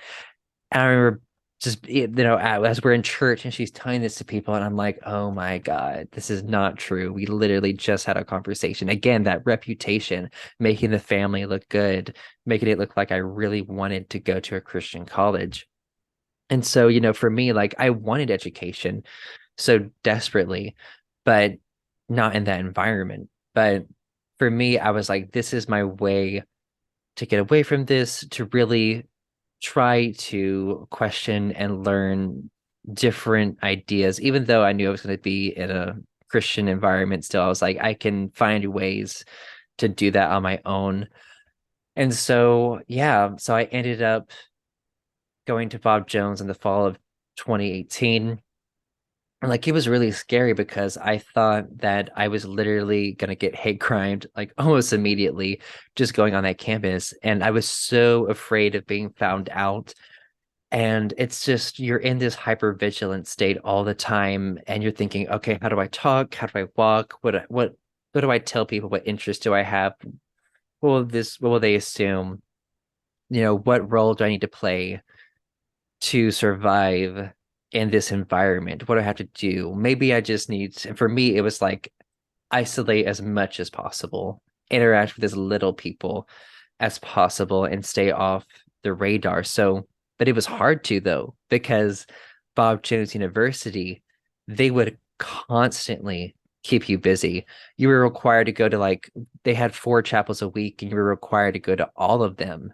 And I remember just, as we're in church and she's telling this to people, and I'm like, oh my God, this is not true. We literally just had a conversation. Again, that reputation, making the family look good, making it look like I really wanted to go to a Christian college. And so, for me, like I wanted education so desperately, but not in that environment. But for me, I was like, this is my way to get away from this, to really try to question and learn different ideas. Even though I knew I was going to be in a Christian environment, still, I was like, I can find ways to do that on my own. And so, yeah, so I ended up going to Bob Jones in the fall of 2018. And like it was really scary because I thought that I was literally gonna get hate crimed like almost immediately just going on that campus. And I was so afraid of being found out. And it's just you're in this hyper vigilant state all the time, and you're thinking, okay, how do I talk? How do I walk? What do I tell people? What interests do I have? What will they assume? What role do I need to play to survive in this environment? What do I have to do? Maybe I just need to, for me, it was like isolate as much as possible, interact with as little people as possible, and stay off the radar. So, but it was hard to though, because Bob Jones University, they would constantly keep you busy. You were required to go to like, they had 4 chapels a week, and you were required to go to all of them,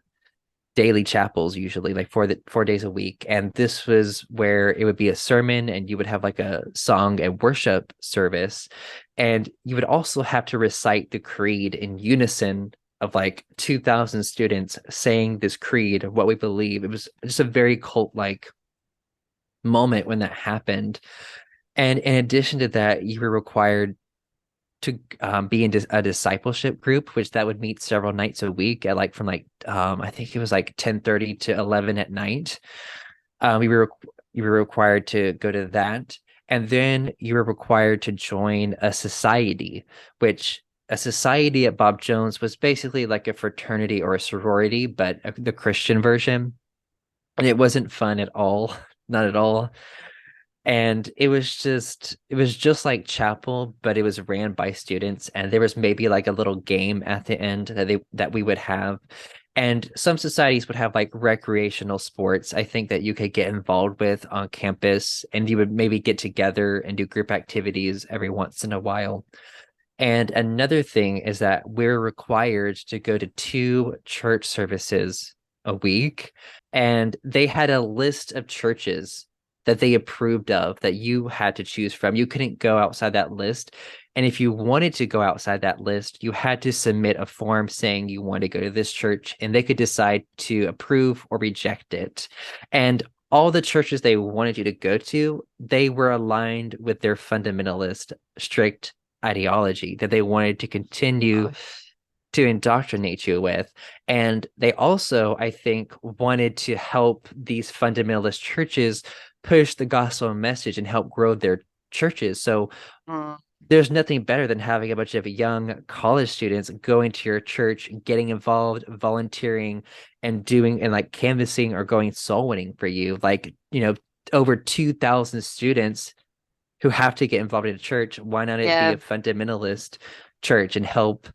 daily chapels, usually like 4 days a week. And this was where it would be a sermon, and you would have like a song and worship service. And you would also have to recite the creed in unison of like 2,000 students saying this creed of what we believe. It was just a very cult like moment when that happened. And in addition to that, you were required to be in a discipleship group, which that would meet several nights a week at like from like I think it was like 10:30 to 11 at night. You were required to go to that, and then you were required to join a society, which a society at Bob Jones was basically like a fraternity or a sorority, but the Christian version. And it wasn't fun at all, not at all. And it was just like chapel, but it was ran by students, and there was maybe like a little game at the end that we would have. And some societies would have like recreational sports, I think, that you could get involved with on campus, and you would maybe get together and do group activities every once in a while. And another thing is that we're required to go to 2 church services a week. And they had a list of churches that they approved of that you had to choose from. You couldn't go outside that list. And if you wanted to go outside that list, you had to submit a form saying you want to go to this church, and they could decide to approve or reject it. And all the churches they wanted you to go to, they were aligned with their fundamentalist, strict ideology that they wanted to continue Gosh. to indoctrinate you with. And they also, I think, wanted to help these fundamentalist churches push the gospel message and help grow their churches. So Mm. there's nothing better than having a bunch of young college students going to your church, getting involved, volunteering, and doing and like canvassing or going soul winning for you. Like, over 2,000 students who have to get involved in a church. Why not it be Yeah. a fundamentalist church and help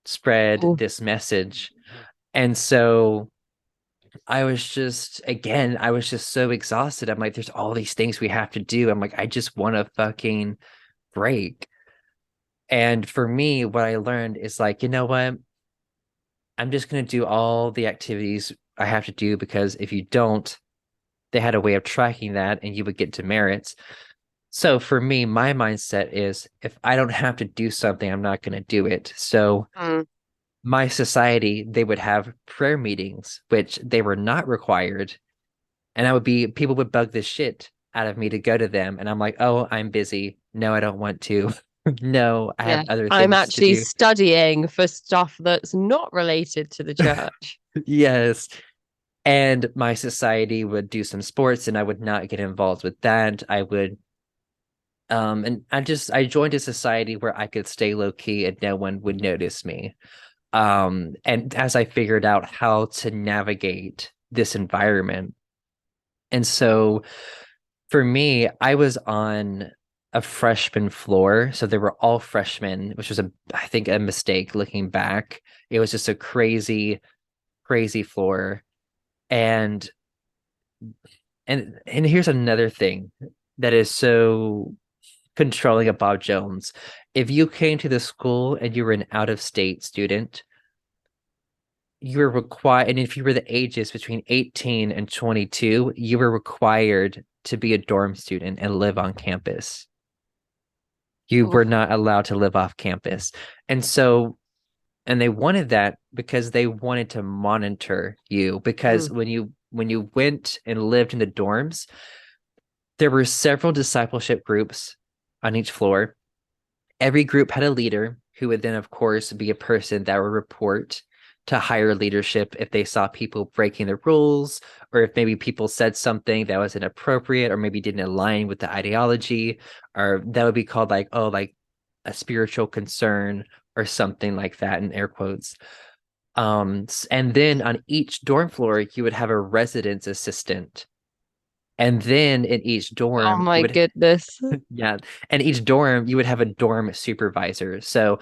spread Ooh. this message? And so I was just so exhausted. I'm like, there's all these things we have to do. I'm like, I just want a fucking break. And for me, what I learned is like, you know what? I'm just going to do all the activities I have to do, because if you don't, they had a way of tracking that and you would get demerits. So for me, my mindset is if I don't have to do something, I'm not going to do it. So Mm. my society, they would have prayer meetings, which they were not required. And people would bug the shit out of me to go to them. And I'm like, oh, I'm busy. No, I don't want to. No, I have Yeah. other I'm things to actually do. studying for stuff that's not related to the church. Yes. And my society would do some sports, and I would not get involved with that. And I joined a society where I could stay low key and no one would notice me. And as I figured out how to navigate this environment. And so for me, I was on a freshman floor. So they were all freshmen, which was I think a mistake looking back. It was just a crazy, crazy floor. And and here's another thing that is so controlling of Bob Jones. If you came to the school and you were an out of state student, you were required, and if you were the ages between 18 and 22, you were required to be a dorm student and live on campus. You Ooh. were not allowed to live off campus. And so, and they wanted that because they wanted to monitor you, because Mm. when you went and lived in the dorms, there were several discipleship groups on each floor. Every group had a leader who would then, of course, be a person that would report to higher leadership if they saw people breaking the rules, or if maybe people said something that was inappropriate or maybe didn't align with the ideology, or that would be called like, oh, like a spiritual concern or something like that in air quotes. And then on each dorm floor, you would have a residence assistant. And then in each Oh dorm, you my would, goodness. yeah, and each dorm, you would have a dorm supervisor. So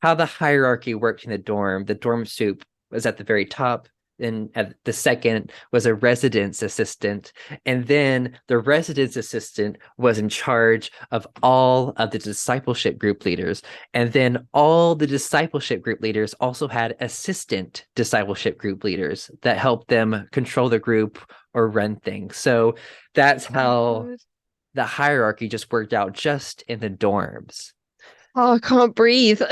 how the hierarchy worked in the dorm soup was at the very top. and the second was a residence assistant, and then the residence assistant was in charge of all of the discipleship group leaders, and then all the discipleship group leaders also had assistant discipleship group leaders that helped them control the group or run things. So that's Oh my how God. the hierarchy just worked out just in the dorms. Oh, I can't breathe.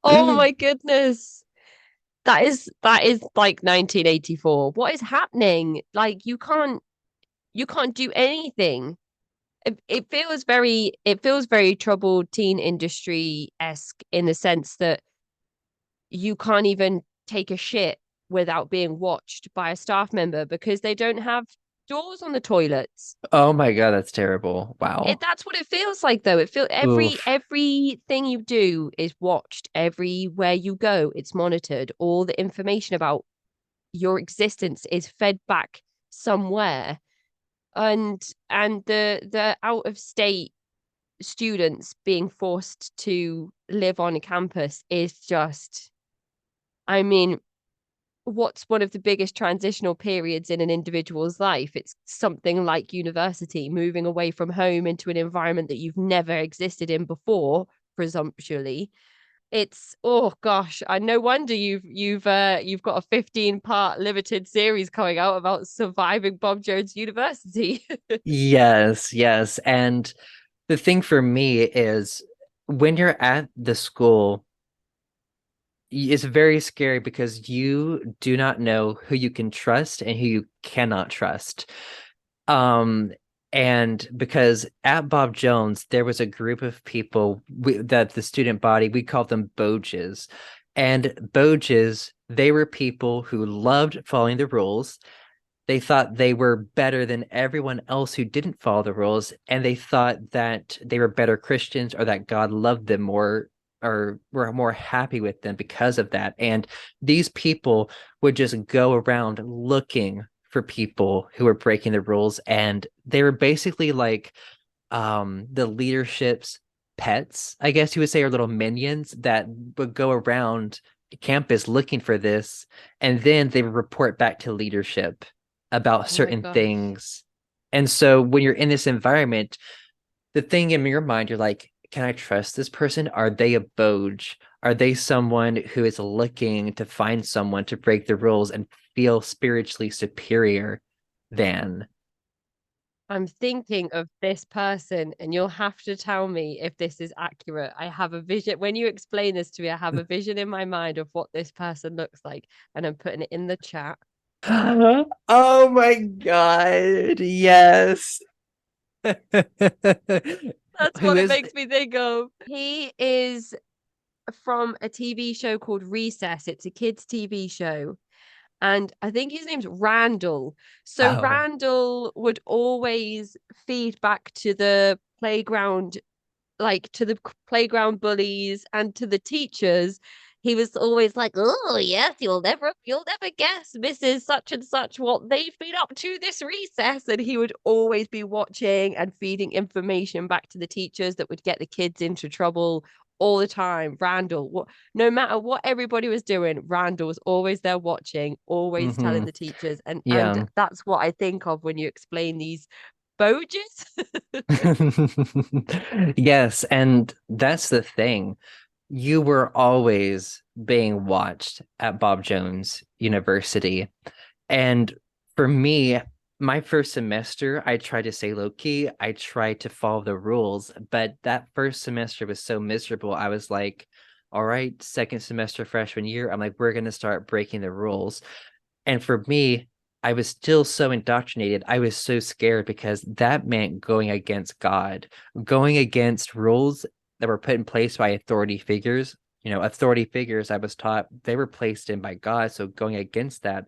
Oh my goodness. That is like 1984. What is happening? Like you can't do anything. It feels very troubled teen industry-esque in the sense that you can't even take a shit without being watched by a staff member because they don't have doors on the toilets. Oh my God, that's terrible. Wow. That's what it feels like though. It feel Oof. everything you do is watched. Everywhere you go, it's monitored. All the information about your existence is fed back somewhere. And the out of state students being forced to live on a campus is just, I mean, what's one of the biggest transitional periods in an individual's life? It's something like university, moving away from home into an environment that you've never existed in before, presumptually. It's, oh gosh, I no wonder you've got a 15-part limited series coming out about surviving Bob Jones University. Yes, yes. And the thing for me is when you're at the school, it's very scary because you do not know who you can trust and who you cannot trust. Um, and because at Bob Jones, there was a group of people that the student body, we called them Boges. And Boges, they were people who loved following the rules. They thought they were better than everyone else who didn't follow the rules, and they thought that they were better Christians or that God loved them more or were more happy with them because of that. And these people would just go around looking for people who were breaking the rules, and they were basically like the leadership's pets, I guess you would say, or little minions that would go around campus looking for this, and then they would report back to leadership about Oh my certain gosh. things. And so when you're in this environment, the thing in your mind, you're like, can I trust this person? Are they a Boge? Are they someone who is looking to find someone to break the rules and feel spiritually superior than? I'm thinking of this person, and you'll have to tell me if this is accurate. I have a vision. When you explain this to me, I have a vision in my mind of what this person looks like, and I'm putting it in the chat. Oh my God. Yes. That's Who what it is makes me think of. He is from a TV show called Recess. It's a kids' TV show. And I think his name's Randall. So oh Randall would always feed back to the playground, like to the playground bullies and to the teachers. He was always like, "Oh yes, you'll never guess, Mrs. Such and Such, what they've been up to this recess." And he would always be watching and feeding information back to the teachers that would get the kids into trouble all the time. Randall, no matter what everybody was doing, Randall was always there watching, always telling hmm the teachers, and yeah. that's what I think of when you explain these Boges. Yes, and that's the thing. You were always being watched at Bob Jones University. And for me, my first semester, I tried to stay low key. I tried to follow the rules, but that first semester was so miserable. I was like, all right, second semester freshman year, I'm like, we're going to start breaking the rules. And for me, I was still so indoctrinated. I was so scared because that meant going against God, going against rules that were put in place by authority figures. You know, authority figures I was taught they were placed in by God. So going against that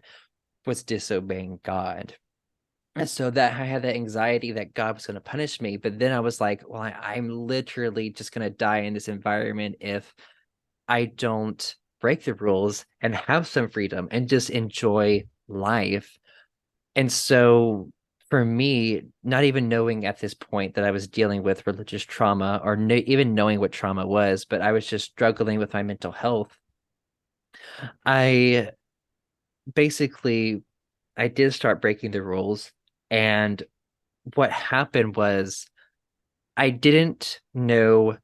was disobeying God. And so that I had that anxiety that God was going to punish me. But then I was like, well, I'm literally just going to die in this environment if I don't break the rules and have some freedom and just enjoy life. And so for me, not even knowing at this point that I was dealing with religious trauma or even knowing what trauma was, but I was just struggling with my mental health. I basically I did start breaking the rules. And what happened was I didn't know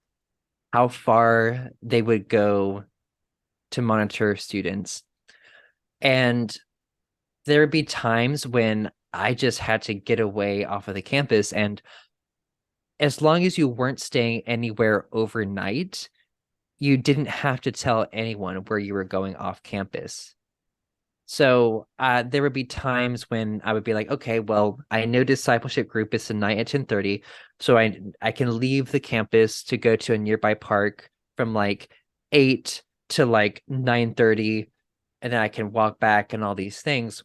how far they would go to monitor students. And there would be times when I just had to get away off of the campus. And as long as you weren't staying anywhere overnight, you didn't have to tell anyone where you were going off campus. So there would be times when I would be like, okay, well, I know discipleship group is tonight at 10:30, so I can leave the campus to go to a nearby park from like 8 to like 9:30, and then I can walk back and all these things.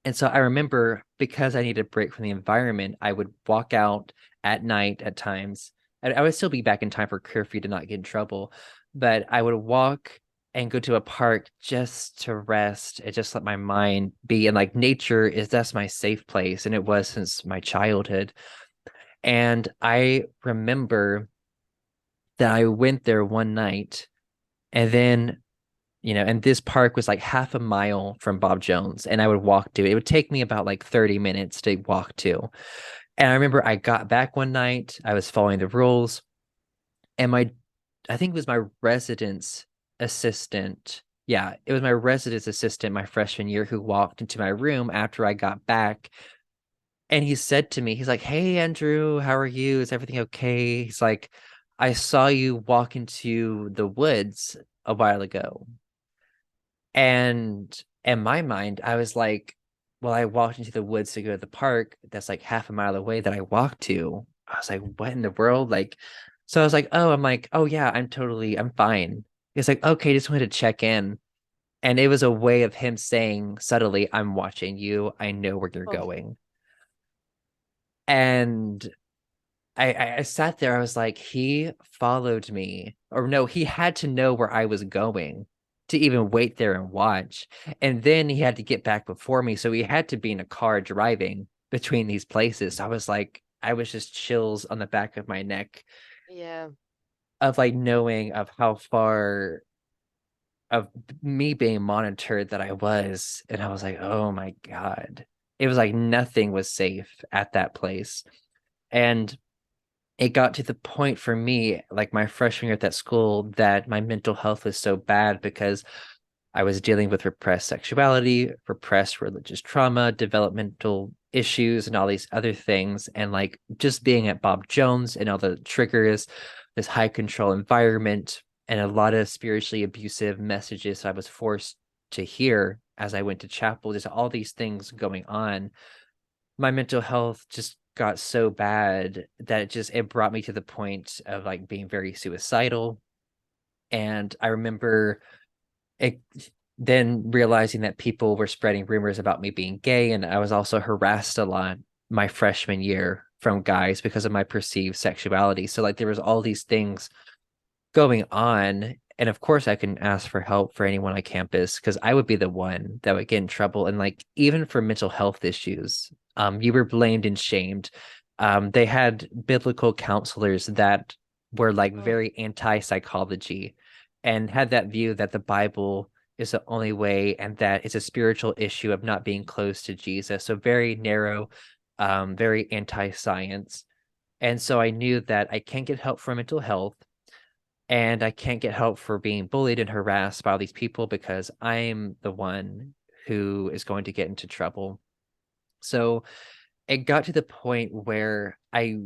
And so I remember because I needed a break from the environment, I would walk out at night at times. I would still be back in time for curfew to not get in trouble, but I would walk and go to a park just to rest and just let my mind be. And like nature is that's my safe place. And it was since my childhood. And I remember that I went there one night and then and this park was like half a mile from Bob Jones, and I would walk to it. It would take me about like 30 minutes to walk to. And I remember I got back one night, I was following the rules, and I think it was my residence assistant. Yeah, it was my residence assistant my freshman year who walked into my room after I got back. And he said to me, he's like, "Hey, Andrew, how are you? Is everything okay?" He's like, "I saw you walk into the woods a while ago." And in my mind, I was like, well, I walked into the woods to go to the park that's like half a mile away that I walked to. I was like, what in the world? Like, so I was like, oh, I'm like, oh yeah, I'm fine. It's like, okay, just wanted to check in. And it was a way of him saying subtly, I'm watching you. I know where you're Oh, going. And I sat there, I was like, he followed me, or no, he had to know where I was going to even wait there and watch. And then he had to get back before me. So he had to be in a car driving between these places. I was like, I was just chills on the back of my neck yeah. of like knowing of how far of me being monitored that I was. And I was like, oh my God. It was like nothing was safe at that place. And it got to the point for me, like my freshman year at that school, that my mental health was so bad because I was dealing with repressed sexuality, repressed religious trauma, developmental issues, and all these other things. And like just being at Bob Jones and all the triggers, this high control environment, and a lot of spiritually abusive messages I was forced to hear as I went to chapel, just all these things going on, my mental health just got so bad that it brought me to the point of like being very suicidal. And I remember it then realizing that people were spreading rumors about me being gay, and I was also harassed a lot my freshman year from guys because of my perceived sexuality. So like there was all these things going on. And of course, I can ask for help for anyone on campus because I would be the one that would get in trouble. And like, even for mental health issues, you were blamed and shamed. They had biblical counselors that were like Oh, very anti-psychology and had that view that the Bible is the only way and that it's a spiritual issue of not being close to Jesus. So very narrow, very anti-science. And so I knew that I can't get help for mental health and I can't get help for being bullied and harassed by all these people because I'm the one who is going to get into trouble. So it got to the point where I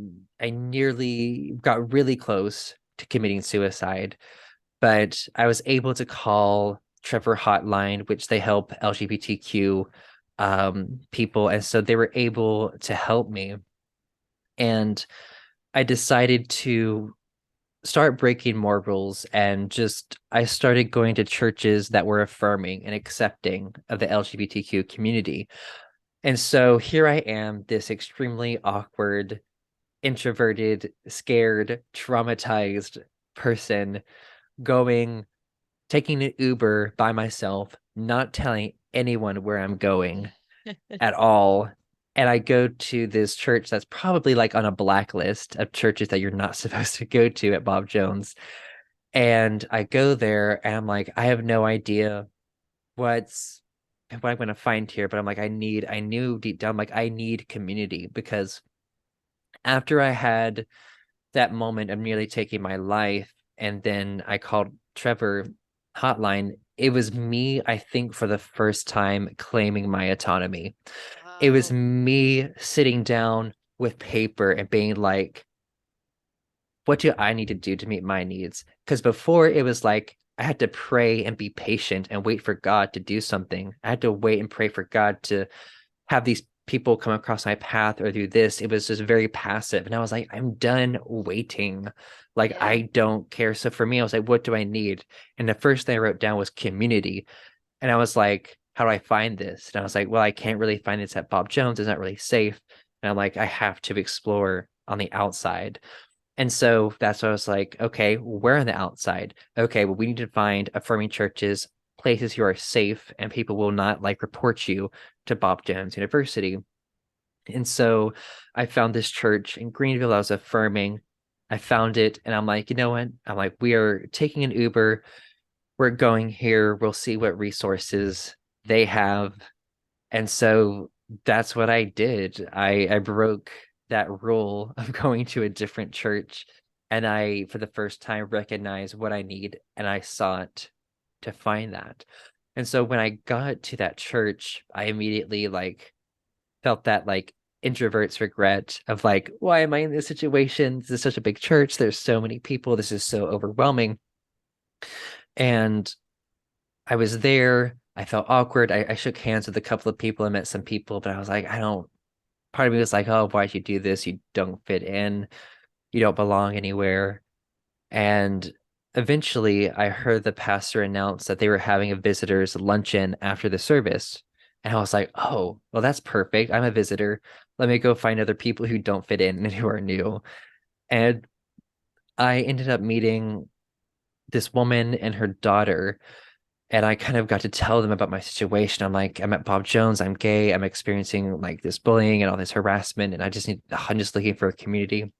nearly got really close to committing suicide, but I was able to call Trevor Hotline, which they help LGBTQ people, and so they were able to help me. And I decided to start breaking more rules and just I started going to churches that were affirming and accepting of the LGBTQ community. And so here I am, this extremely awkward, introverted, scared, traumatized person going, taking an Uber by myself, not telling anyone where I'm going at all. And I go to this church that's probably like on a blacklist of churches that you're not supposed to go to at Bob Jones. And I go there and I'm like, I have no idea what's what I'm going to find here, but I'm like, I knew deep down, like, I need community because after I had that moment of nearly taking my life, and then I called Trevor hotline, it was me, I think, for the first time claiming my autonomy. It was Wow. me sitting down with paper and being like, what do I need to do to meet my needs? Because before it was like I had to pray and be patient and wait for God to do something. I had to wait and pray for God to have these people come across my path or do this. It was just very passive. And I was like, I'm done waiting. Like, Yeah. I don't care. So for me, I was like, what do I need? And the first thing I wrote down was community. And I was like, how do I find this? And I was like, well, I can't really find this at Bob Jones. It's not really safe. And I'm like, I have to explore on the outside. And so that's why I was like, okay, we're on the outside. Okay, well, we need to find affirming churches, places you are safe, and people will not like report you to Bob Jones University. And so I found this church in Greenville. I was affirming. I found it, and I'm like, you know what? I'm like, we are taking an Uber. We're going here. We'll see what resources they have. And so that's what I did. I broke that rule of going to a different church, and I for the first time recognized what I need, and I sought to find that. And so when I got to that church, I immediately like felt that like introvert's regret of like, why am I in this situation? This is such a big church. There's so many people. This is so overwhelming. And I was there. I felt awkward. I shook hands with a couple of people. I met some people, but I was like, I don't. Part of me was like, oh, why'd you do this? You don't fit in. You don't belong anywhere. And eventually, I heard the pastor announce that they were having a visitors' luncheon after the service. And I was like, oh, well, that's perfect. I'm a visitor. Let me go find other people who don't fit in and who are new. And I ended up meeting this woman and her daughter, and I kind of got to tell them about my situation. I'm like, I'm at Bob Jones, I'm gay, I'm experiencing like this bullying and all this harassment, and I'm just looking for a community.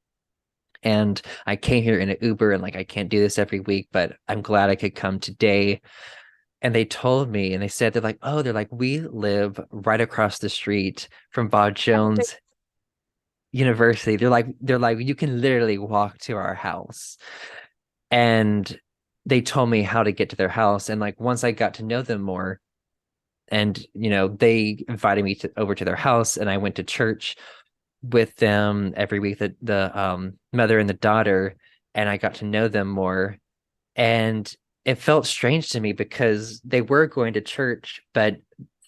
And I came here in an Uber, and like, I can't do this every week, but I'm glad I could come today. And they told me, and they said, they're like, oh, they're like, we live right across the street from Bob Jones University. They're like, you can literally walk to our house. And they told me how to get to their house. And like, once I got to know them more, and they invited me over to their house, and I went to church with them every week, the mother and the daughter, and I got to know them more. And it felt strange to me because they were going to church, but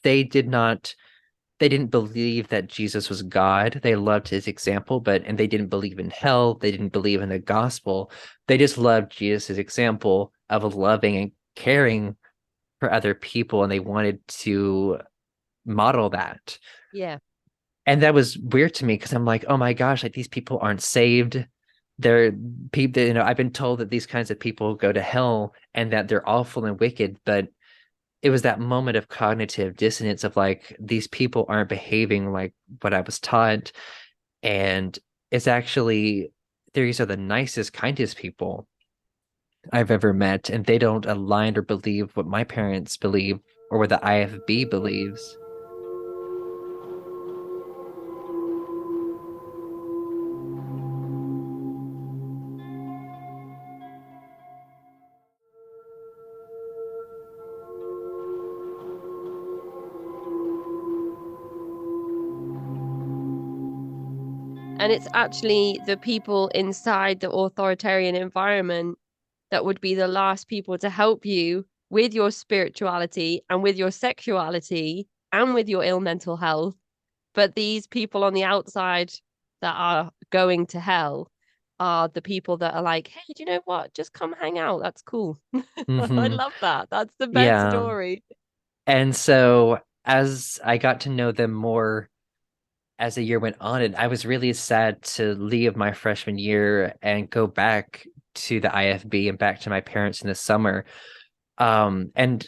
they did not they didn't believe that Jesus was God. They loved his example, and they didn't believe in hell. They didn't believe in the gospel. They just loved Jesus' example of loving and caring for other people, and they wanted to model that. Yeah. And that was weird to me because I'm like, oh my gosh, like these people aren't saved. They're people, I've been told that these kinds of people go to hell and that they're awful and wicked, but it was that moment of cognitive dissonance of like, these people aren't behaving like what I was taught. And it's actually, these are the nicest, kindest people I've ever met, and they don't align or believe what my parents believe or what the IFB believes. And it's actually the people inside the authoritarian environment that would be the last people to help you with your spirituality and with your sexuality and with your ill mental health. But these people on the outside that are going to hell are the people that are like, hey, do you know what? Just come hang out. That's cool. I Hmm. love that. That's the best Yeah. story. And so as I got to know them more as the year went on, and I was really sad to leave my freshman year and go back to the IFB and back to my parents in the summer. And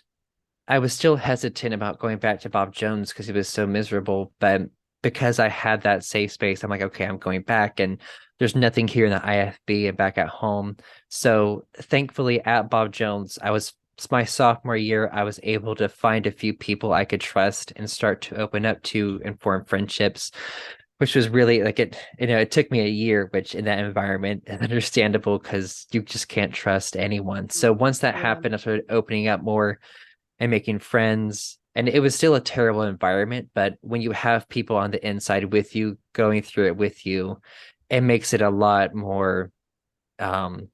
I was still hesitant about going back to Bob Jones because he was so miserable. But because I had that safe space, I'm like, okay, I'm going back. And there's nothing here in the IFB and back at home. So thankfully at Bob Jones, I was my sophomore year, I was able to find a few people I could trust and start to open up to and form friendships, which was really like it took me a year, which in that environment is understandable because you just can't trust anyone. So once that Yeah. happened, I started opening up more and making friends. And it was still a terrible environment, but when you have people on the inside with you, going through it with you, it makes it a lot more um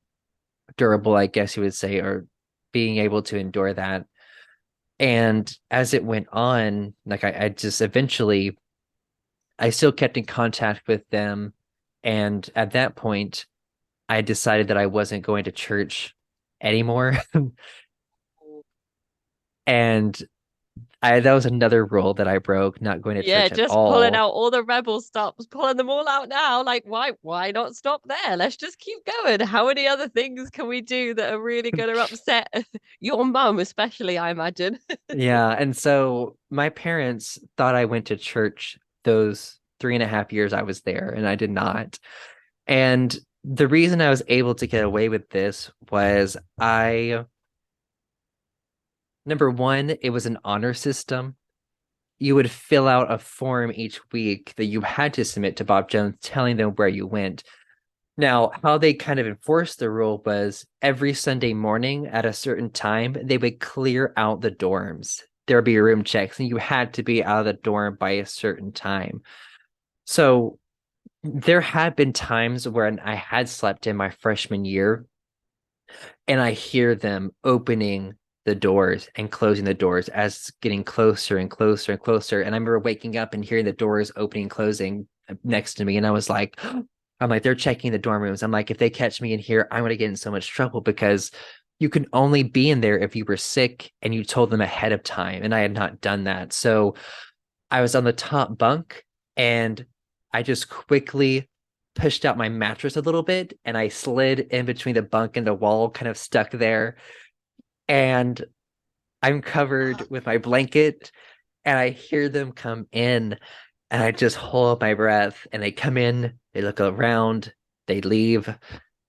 durable, I guess you would say, or being able to endure that. And as it went on, like I just eventually I still kept in contact with them. And at that point, I decided that I wasn't going to church anymore. And that was another rule that I broke, not going to Yeah, church at just pulling all. out all the rebel stops, pulling them all out now. Like, why not stop there? Let's just keep going. How many other things can we do that are really going to upset your mum, especially, I imagine? Yeah. And so my parents thought I went to church those 3.5 years I was there, and I did not. And the reason I was able to get away with this was number one, it was an honor system. You would fill out a form each week that you had to submit to Bob Jones telling them where you went. Now, how they kind of enforced the rule was every Sunday morning at a certain time, they would clear out the dorms. There would be room checks, and you had to be out of the dorm by a certain time. So there had been times when I had slept in my freshman year and I hear them opening the doors and closing the doors as it's getting closer and closer and closer. And I remember waking up and hearing the doors opening and closing next to me. And I was like, I'm like, they're checking the dorm rooms. I'm like, if they catch me in here, I'm going to get in so much trouble because you can only be in there if you were sick and you told them ahead of time. And I had not done that. So I was on the top bunk and I just quickly pushed out my mattress a little bit and I slid in between the bunk and the wall, kind of stuck there. And I'm covered with my blanket and I hear them come in and I just hold my breath and they come in, they look around, they leave,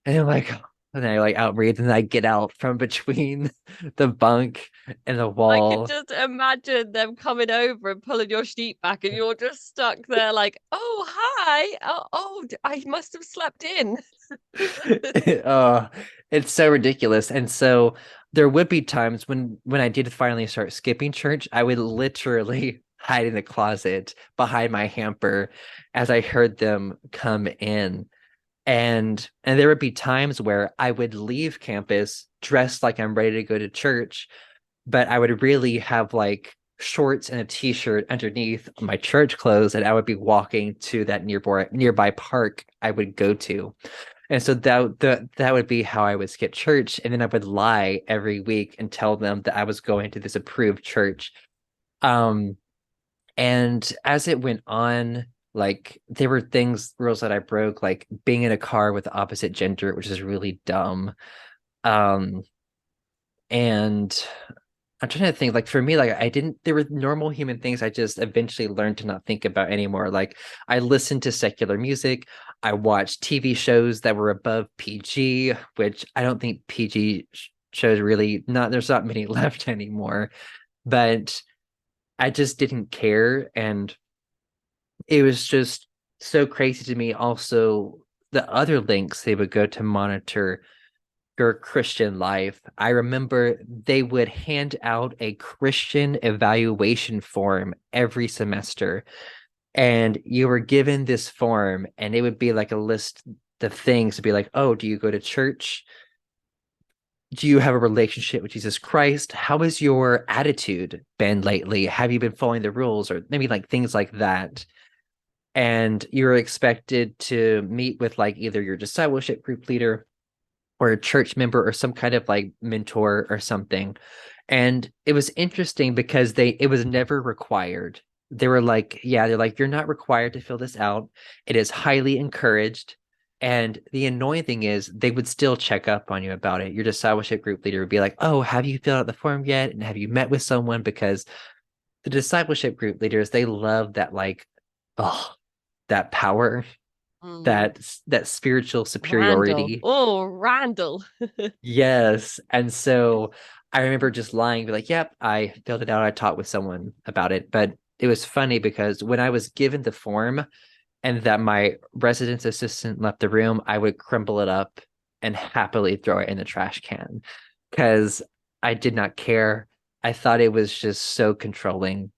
and I'm like, and I like outbreathe and I get out from between the bunk and the I can wall. just imagine them coming over and pulling your sheet back, and you're just stuck there, like, "Oh, hi. I must have slept in." Oh, it's so ridiculous. And so there would be times when I did finally start skipping church, I would literally hide in the closet behind my hamper as I heard them come in. And there would be times where I would leave campus dressed like I'm ready to go to church, but I would really have like shorts and a t-shirt underneath my church clothes, and I would be walking to that nearby park I would go to. And so that would be how I would skip church. And then I would lie every week and tell them that I was going to this approved church. Um, and as it went on, like there were rules that I broke, like being in a car with the opposite gender, which is really dumb. Um, and I'm trying to think, like for me, like I didn't, there were normal human things I just eventually learned to not think about anymore. Like I listened to secular music, I watched TV shows that were above PG, which I don't think PG shows really, not, there's not many left anymore, but I just didn't care. And it was just so crazy to me. Also, the other links they would go to monitor your Christian life. I remember they would hand out a Christian evaluation form every semester, and you were given this form, and it would be like a list of things to be like, oh, do you go to church? Do you have a relationship with Jesus Christ? How has your attitude been lately? Have you been following the rules? Or maybe like things like that. And you're expected to meet with like either your discipleship group leader or a church member or some kind of like mentor or something. And it was interesting because it was never required. They were like, yeah, they're like, you're not required to fill this out. It is highly encouraged. And the annoying thing is they would still check up on you about it. Your discipleship group leader would be like, oh, have you filled out the form yet? And have you met with someone? Because the discipleship group leaders, they love that like, oh, that power, Mm. that spiritual Randall. superiority. Oh, Randall. Yes. And so I remember just lying, be like, "Yep, I filled it out. I talked with someone about it." But it was funny because when I was given the form and that my residence assistant left the room, I would crumble it up and happily throw it in the trash can because I did not care. I thought it was just so controlling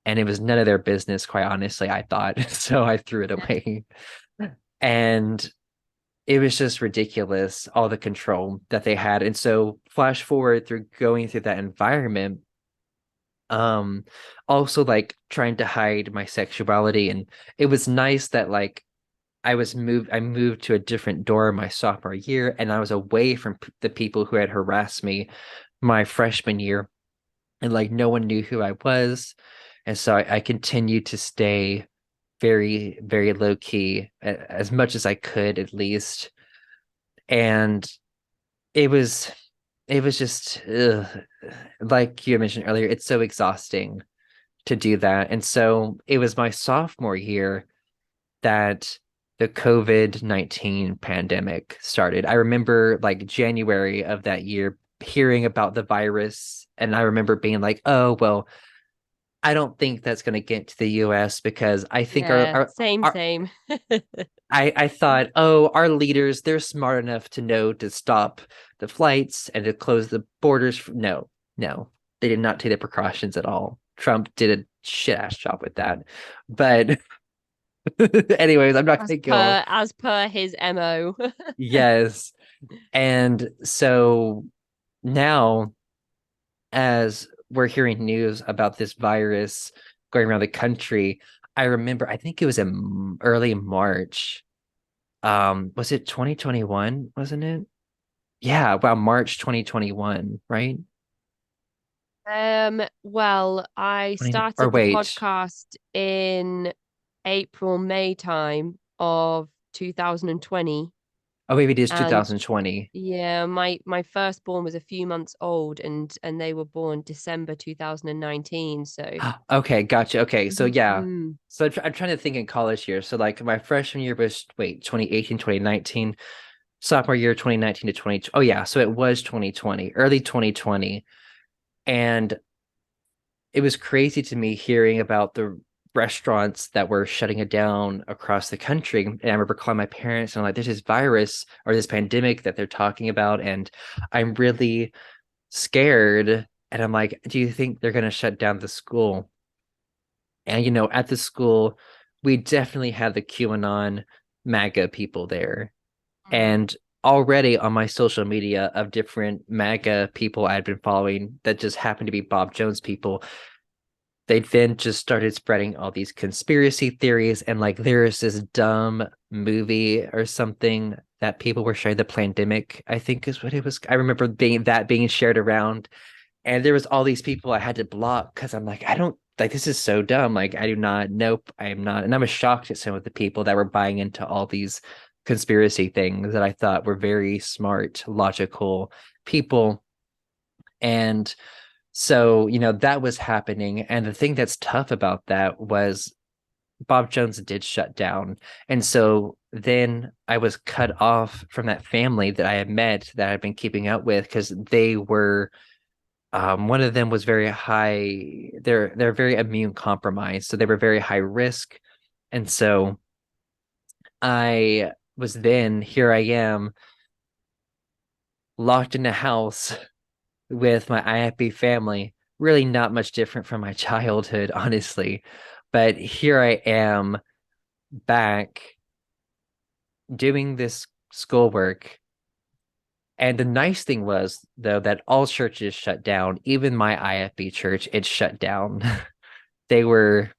and it was none of their business, quite honestly, I thought. So I threw it away. And it was just ridiculous, all the control that they had. And so flash forward through going through that environment, um, also like trying to hide my sexuality. And it was nice that like I moved to a different dorm my sophomore year, and I was away from the people who had harassed me my freshman year, and like no one knew who I was. And so I continued to stay very, very low key as much as I could, at least. And it was, it was just, ugh, like you mentioned earlier, it's so exhausting to do that. And so it was my sophomore year that the COVID-19 pandemic started. I remember like January of that year hearing about the virus, and I remember being like, oh, well, I don't think that's going to get to the US because I think Yeah, same, our same. I thought, oh, our leaders, they're smart enough to know to stop the flights and to close the borders. No, no, they did not take the precautions at all. Trump did a shit ass job with that. But anyways, I'm not As gonna go. per his MO. Yes. And so now, as we're hearing news about this virus going around the country, I remember, I think it was in early March. Was it 2021? Wasn't it? Yeah, about March 2021, right? Well, I 20, or started the wait. podcast in April, May time of 2020. Oh, maybe it is And 2020. yeah, my firstborn was a few months old and they were born December 2019. So Okay, gotcha. Okay, so yeah. mm, So I'm trying to think in college here. So like my freshman year was wait, 2018, 2019. Sophomore year 2019 to 20. Oh yeah, so it was 2020, early 2020. And it was crazy to me hearing about the restaurants that were shutting it down across the country. And I remember calling my parents and I'm like, there's this virus or this pandemic that they're talking about, and I'm really scared. And I'm like, do you think they're gonna shut down the school? And at the school, we definitely had the QAnon MAGA people there. mm, And already on my social media of different MAGA people I'd been following that just happened to be Bob Jones people, they then just started spreading all these conspiracy theories. And like there's this dumb movie or something that people were sharing, the pandemic, I think is what it was. I remember being shared around, and there was all these people I had to block because I'm like, I don't like, this is so dumb. Like, I do not, nope, I am not. And I was shocked at some of the people that were buying into all these conspiracy things that I thought were very smart, logical people. And so, that was happening. And the thing that's tough about that was Bob Jones did shut down. And so then I was cut off from that family that I had met that I'd been keeping up with because they were one of them was very high, they're very immune compromised, so they were very high risk. And so I was then here I am locked in a house with my IFB family, really not much different from my childhood, honestly. But here I am back doing this schoolwork. And the nice thing was, though, that all churches shut down, even my IFB church, it shut down. They were,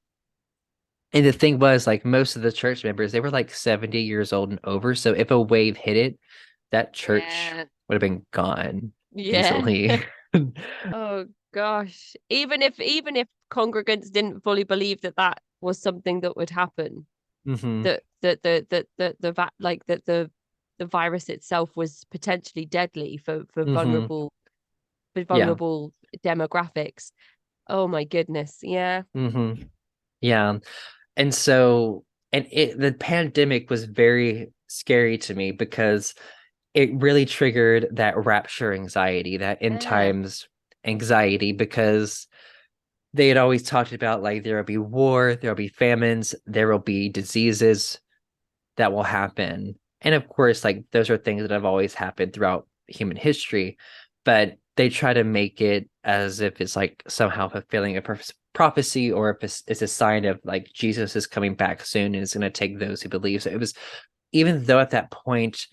and the thing was, like, most of the church members, they were like 70 years old and over. So if a wave hit it, that church yeah, would have been gone yeah. easily. Oh gosh. Even if congregants didn't fully believe that that was something that would happen, Hmm. that the virus itself was potentially deadly for Hmm. Yeah. vulnerable demographics. Oh my goodness. Yeah. Hmm. Yeah. And so, and the pandemic was very scary to me because it really triggered that rapture anxiety, that end Yeah. times anxiety, because they had always talked about like there will be war, there will be famines, there will be diseases that will happen. And of course, like those are things that have always happened throughout human history, but they try to make it as if it's like somehow fulfilling a prophecy, or if it's a sign of like Jesus is coming back soon and is going to take those who believe. So it was, even though at that point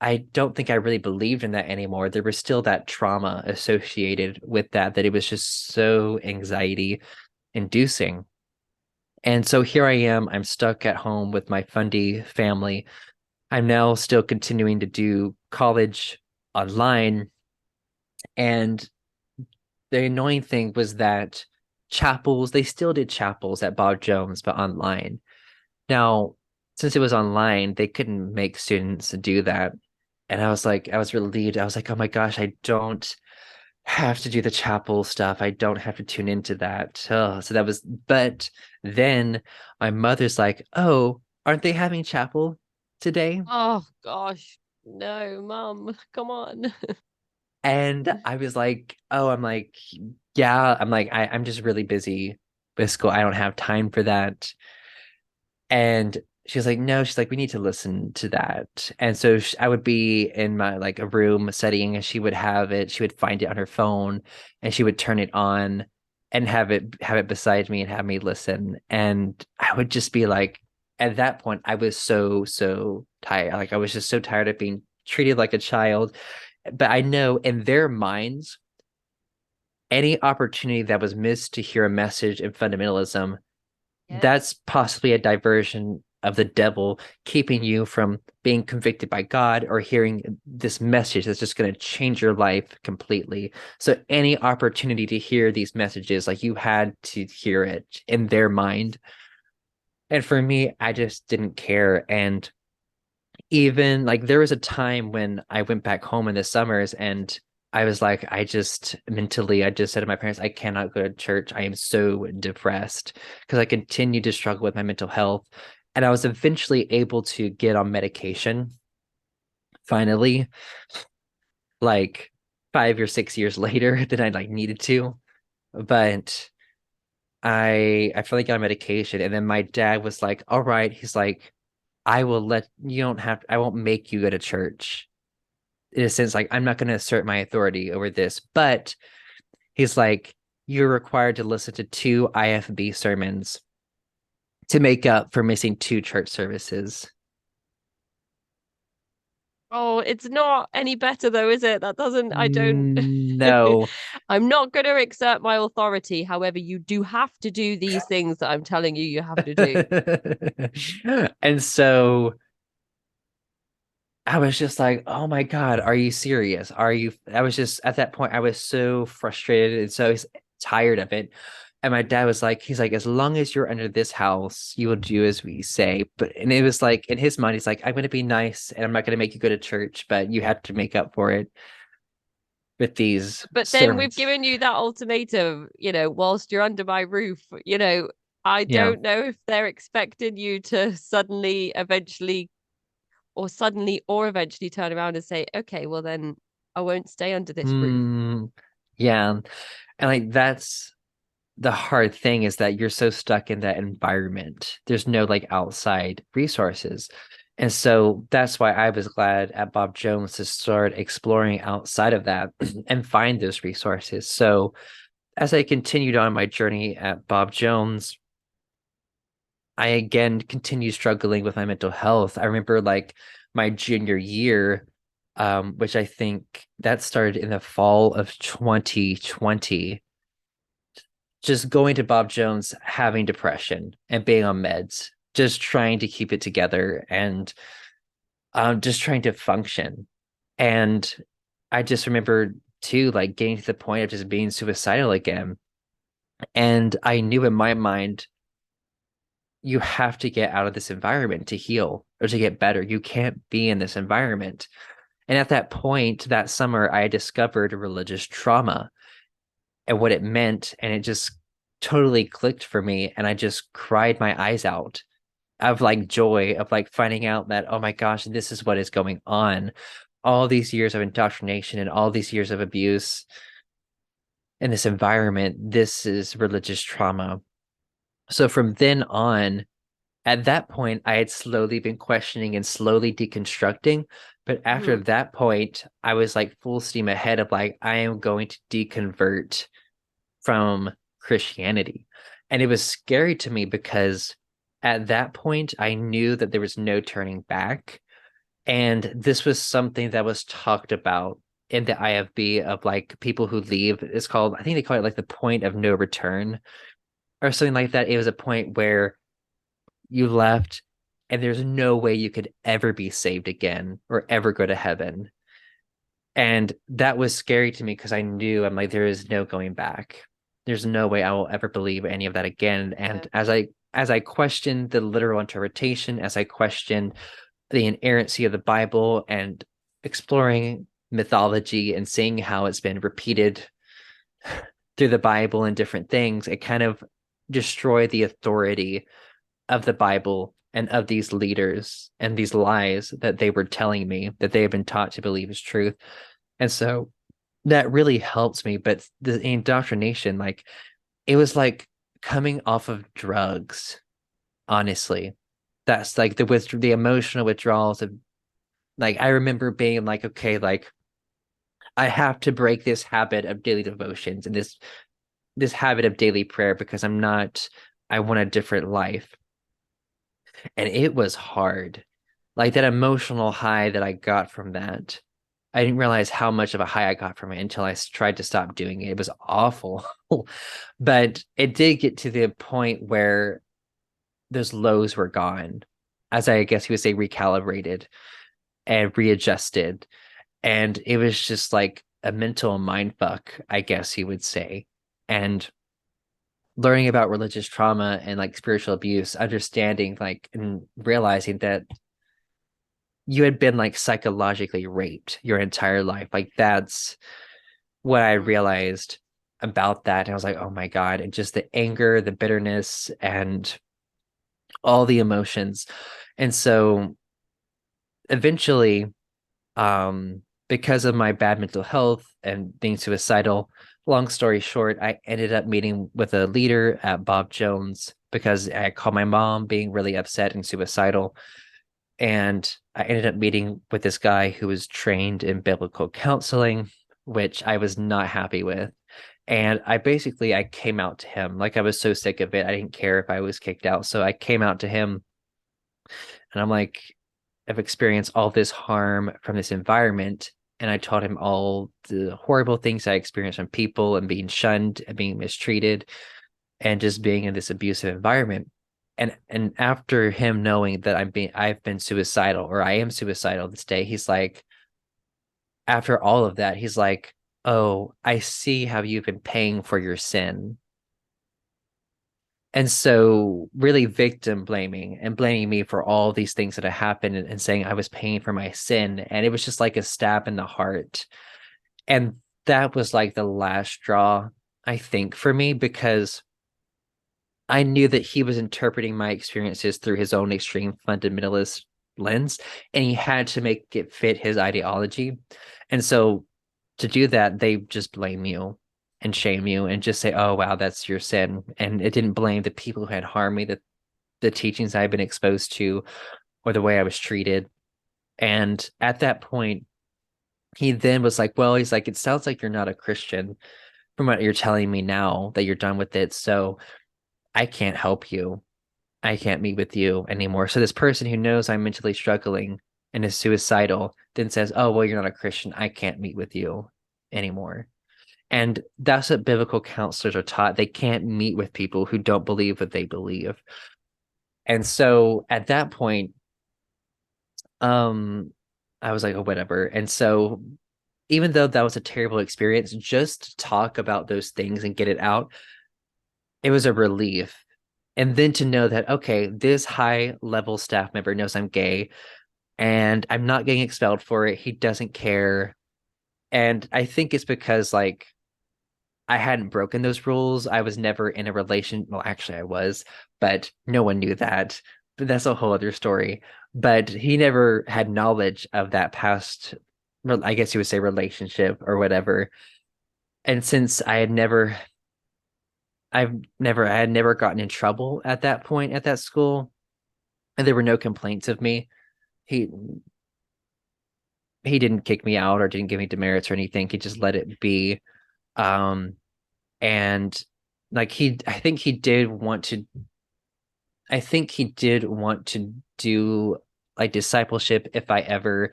I don't think I really believed in that anymore, there was still that trauma associated with that, that it was just so anxiety inducing. And so here I am, I'm stuck at home with my fundy family. I'm now still continuing to do college online. And the annoying thing was that chapels, they still did chapels at Bob Jones, but online. Now, since it was online, they couldn't make students do that. And I was like, I was relieved. I was like, oh my gosh, I don't have to do the chapel stuff. I don't have to tune into that. Oh, so that was, but then my mother's like, oh, aren't they having chapel today? Oh gosh. No, mum, come on. And I was like, oh, I'm like, yeah, I'm like, I'm just really busy with school. I don't have time for that. And she was like, no, she's like, we need to listen to that. And so I would be in my like a room setting, and she would have it, she would find it on her phone, and she would turn it on and have it beside me and have me listen. And I would just be like, at that point, I was so tired. Like I was just so tired of being treated like a child. But I know in their minds, any opportunity that was missed to hear a message in fundamentalism, Yeah. that's possibly a diversion of the devil, keeping you from being convicted by God or hearing this message that's just going to change your life completely. So any opportunity to hear these messages, like you had to hear it in their mind. And for me, I just didn't care. And even like there was a time when I went back home in the summers, and I was like, I just mentally, I just said to my parents, I cannot go to church. I am so depressed because I continued to struggle with my mental health. And I was eventually able to get on medication finally, like 5 or 6 years later than I like needed to. But I finally got on medication, and then my dad was like, all right, he's like, I will let you don't have, I won't make you go to church, in a sense, like I'm not going to assert my authority over this, but he's like, you're required to listen to 2 IFB sermons to make up for missing 2 church services. Oh, it's not any better though, is it? That doesn't, I don't, No. I'm not going to exert my authority. However, you do have to do these things that I'm telling you you have to do. And so I was just like, oh my God, are you serious? Are you? I was just at that point, I was so frustrated and so tired of it. And my dad was like, he's like, as long as you're under this house, you will do as we say. But, and it was like, in his mind, he's like, I'm going to be nice and I'm not going to make you go to church, but you have to make up for it with these But then we've sermons. given you that ultimatum, whilst you're under my roof, I Yeah. don't know if they're expecting you to suddenly or eventually turn around and say, okay, well then I won't stay under this roof. Mm, yeah. And like, that's the hard thing, is that you're so stuck in that environment. There's no like outside resources. And so that's why I was glad at Bob Jones to start exploring outside of that and find those resources. So as I continued on my journey at Bob Jones, I again continued struggling with my mental health. I remember like my junior year, which I think that started in the fall of 2020, just going to Bob Jones, having depression and being on meds, just trying to keep it together and just trying to function. And I just remember too, like getting to the point of just being suicidal again. And I knew in my mind, you have to get out of this environment to heal or to get better. You can't be in this environment. And at that point, that summer, I discovered religious trauma and what it meant. And it just totally clicked for me. And I just cried my eyes out of like joy of like finding out that, oh my gosh, this is what is going on. all these years of indoctrination and all these years of abuse in this environment, this is religious trauma. So from then on, at that point, I had slowly been questioning and slowly deconstructing. But after Mhm. that point, I was like full steam ahead of like, I am going to deconvert from Christianity. And it was scary to me because at that point, I knew that there was no turning back. And this was something that was talked about in the IFB of like people who leave. It's called, I think they call it like the point of no return or something like that. It was a point where you left and there's no way you could ever be saved again or ever go to heaven. And that was scary to me because I knew I'm like, there is no going back. There's no way I will ever believe any of that again. Yeah. And as I questioned the literal interpretation, as I questioned the inerrancy of the Bible and exploring mythology and seeing how it's been repeated through the Bible and different things, it kind of destroyed the authority of the Bible and of these leaders and these lies that they were telling me that they have been taught to believe is truth. And so that really helps me. But the indoctrination, like it was like coming off of drugs, honestly. That's like the emotional withdrawals of like I remember being like, okay, like I have to break this habit of daily devotions and this habit of daily prayer because I want a different life. And it was hard. Like that emotional high that I got from that. I didn't realize how much of a high I got from it until I tried to stop doing it. It was awful. But it did get to the point where those lows were gone, as I guess you would say, recalibrated and readjusted. And it was just like a mental mind fuck, I guess you would say. And learning about religious trauma and like spiritual abuse, understanding like and realizing that you had been like psychologically raped your entire life. Like that's what I Mm. realized about that. And I was like, oh my God. And just the anger, the bitterness, and all the emotions. And so eventually, because of my bad mental health and being suicidal, long story short, I ended up meeting with a leader at Bob Jones because I called my mom being really upset and suicidal. And I ended up meeting with this guy who was trained in biblical counseling, which I was not happy with. And I came out to him. Like I was so sick of it. I didn't care if I was kicked out. So I came out to him and I'm like, I've experienced all this harm from this environment. And I told him all the horrible things I experienced from people and being shunned and being mistreated and just being in this abusive environment. And after him knowing that I've been suicidal or I am suicidal this day, he's like, after all of that, he's like, oh, I see how you've been paying for your sin. And so really victim blaming and blaming me for all these things that have happened and saying I was paying for my sin. And it was just like a stab in the heart. And that was like the last straw, I think, for me, because I knew that he was interpreting my experiences through his own extreme fundamentalist lens, and he had to make it fit his ideology. And so to do that, they just blame you and shame you and just say, oh, wow, that's your sin. And it didn't blame the people who had harmed me, the teachings I've been exposed to, or the way I was treated. And at that point, he then was like, well, he's like, it sounds like you're not a Christian from what you're telling me now that you're done with it. So I can't help you. I can't meet with you anymore. So this person who knows I'm mentally struggling and is suicidal then says, oh, well, you're not a Christian. I can't meet with you anymore. And that's what biblical counselors are taught. They can't meet with people who don't believe what they believe. And so at that point, um, I was like, oh, whatever. And so even though that was a terrible experience, just to talk about those things and get it out, it was a relief. And then to know that, okay, this high level staff member knows I'm gay and I'm not getting expelled for it. He doesn't care. And I think it's because like I hadn't broken those rules. I was never in a relation. Well, actually, I was, but no one knew that. But that's a whole other story. But he never had knowledge of that past I guess you would say, relationship or whatever. And since I had never gotten in trouble at that point at that school, and there were no complaints of me. He he didn't kick me out or didn't give me demerits or anything. He just let it be. Um, and like I think he did want to do like discipleship if I ever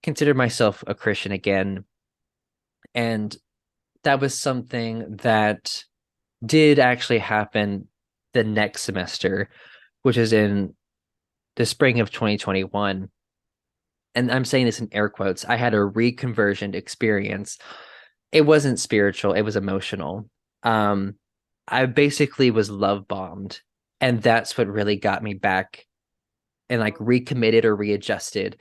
considered myself a Christian again. And that was something that did actually happen the next semester, which is in the spring of 2021. And I'm saying this in air quotes. I had a reconversion experience. It wasn't spiritual, it was emotional. Um, I basically was love bombed, and that's what really got me back and like recommitted or readjusted.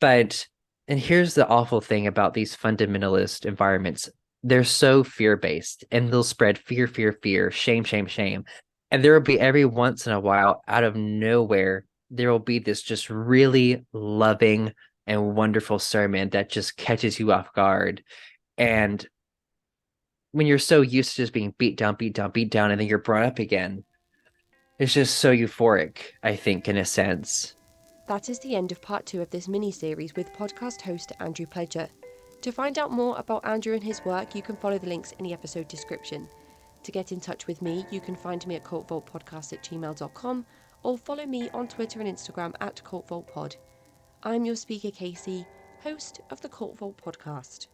But and here's the awful thing about these fundamentalist environments. They're so fear-based and they'll spread fear, fear, fear, shame, shame, shame. And there will be every once in a while, out of nowhere, there will be this just really loving and wonderful sermon that just catches you off guard. And when you're so used to just being beat down, beat down, beat down, and then you're brought up again, it's just so euphoric, I think, in a sense. That is the end of part 2 of this mini-series with podcast host Andrew Pledger. To find out more about Andrew and his work, you can follow the links in the episode description. To get in touch with me, you can find me at cultvaultpodcast@gmail.com or follow me on Twitter and Instagram at cultvaultpod. I'm your speaker Casey, host of the Cult Vault podcast.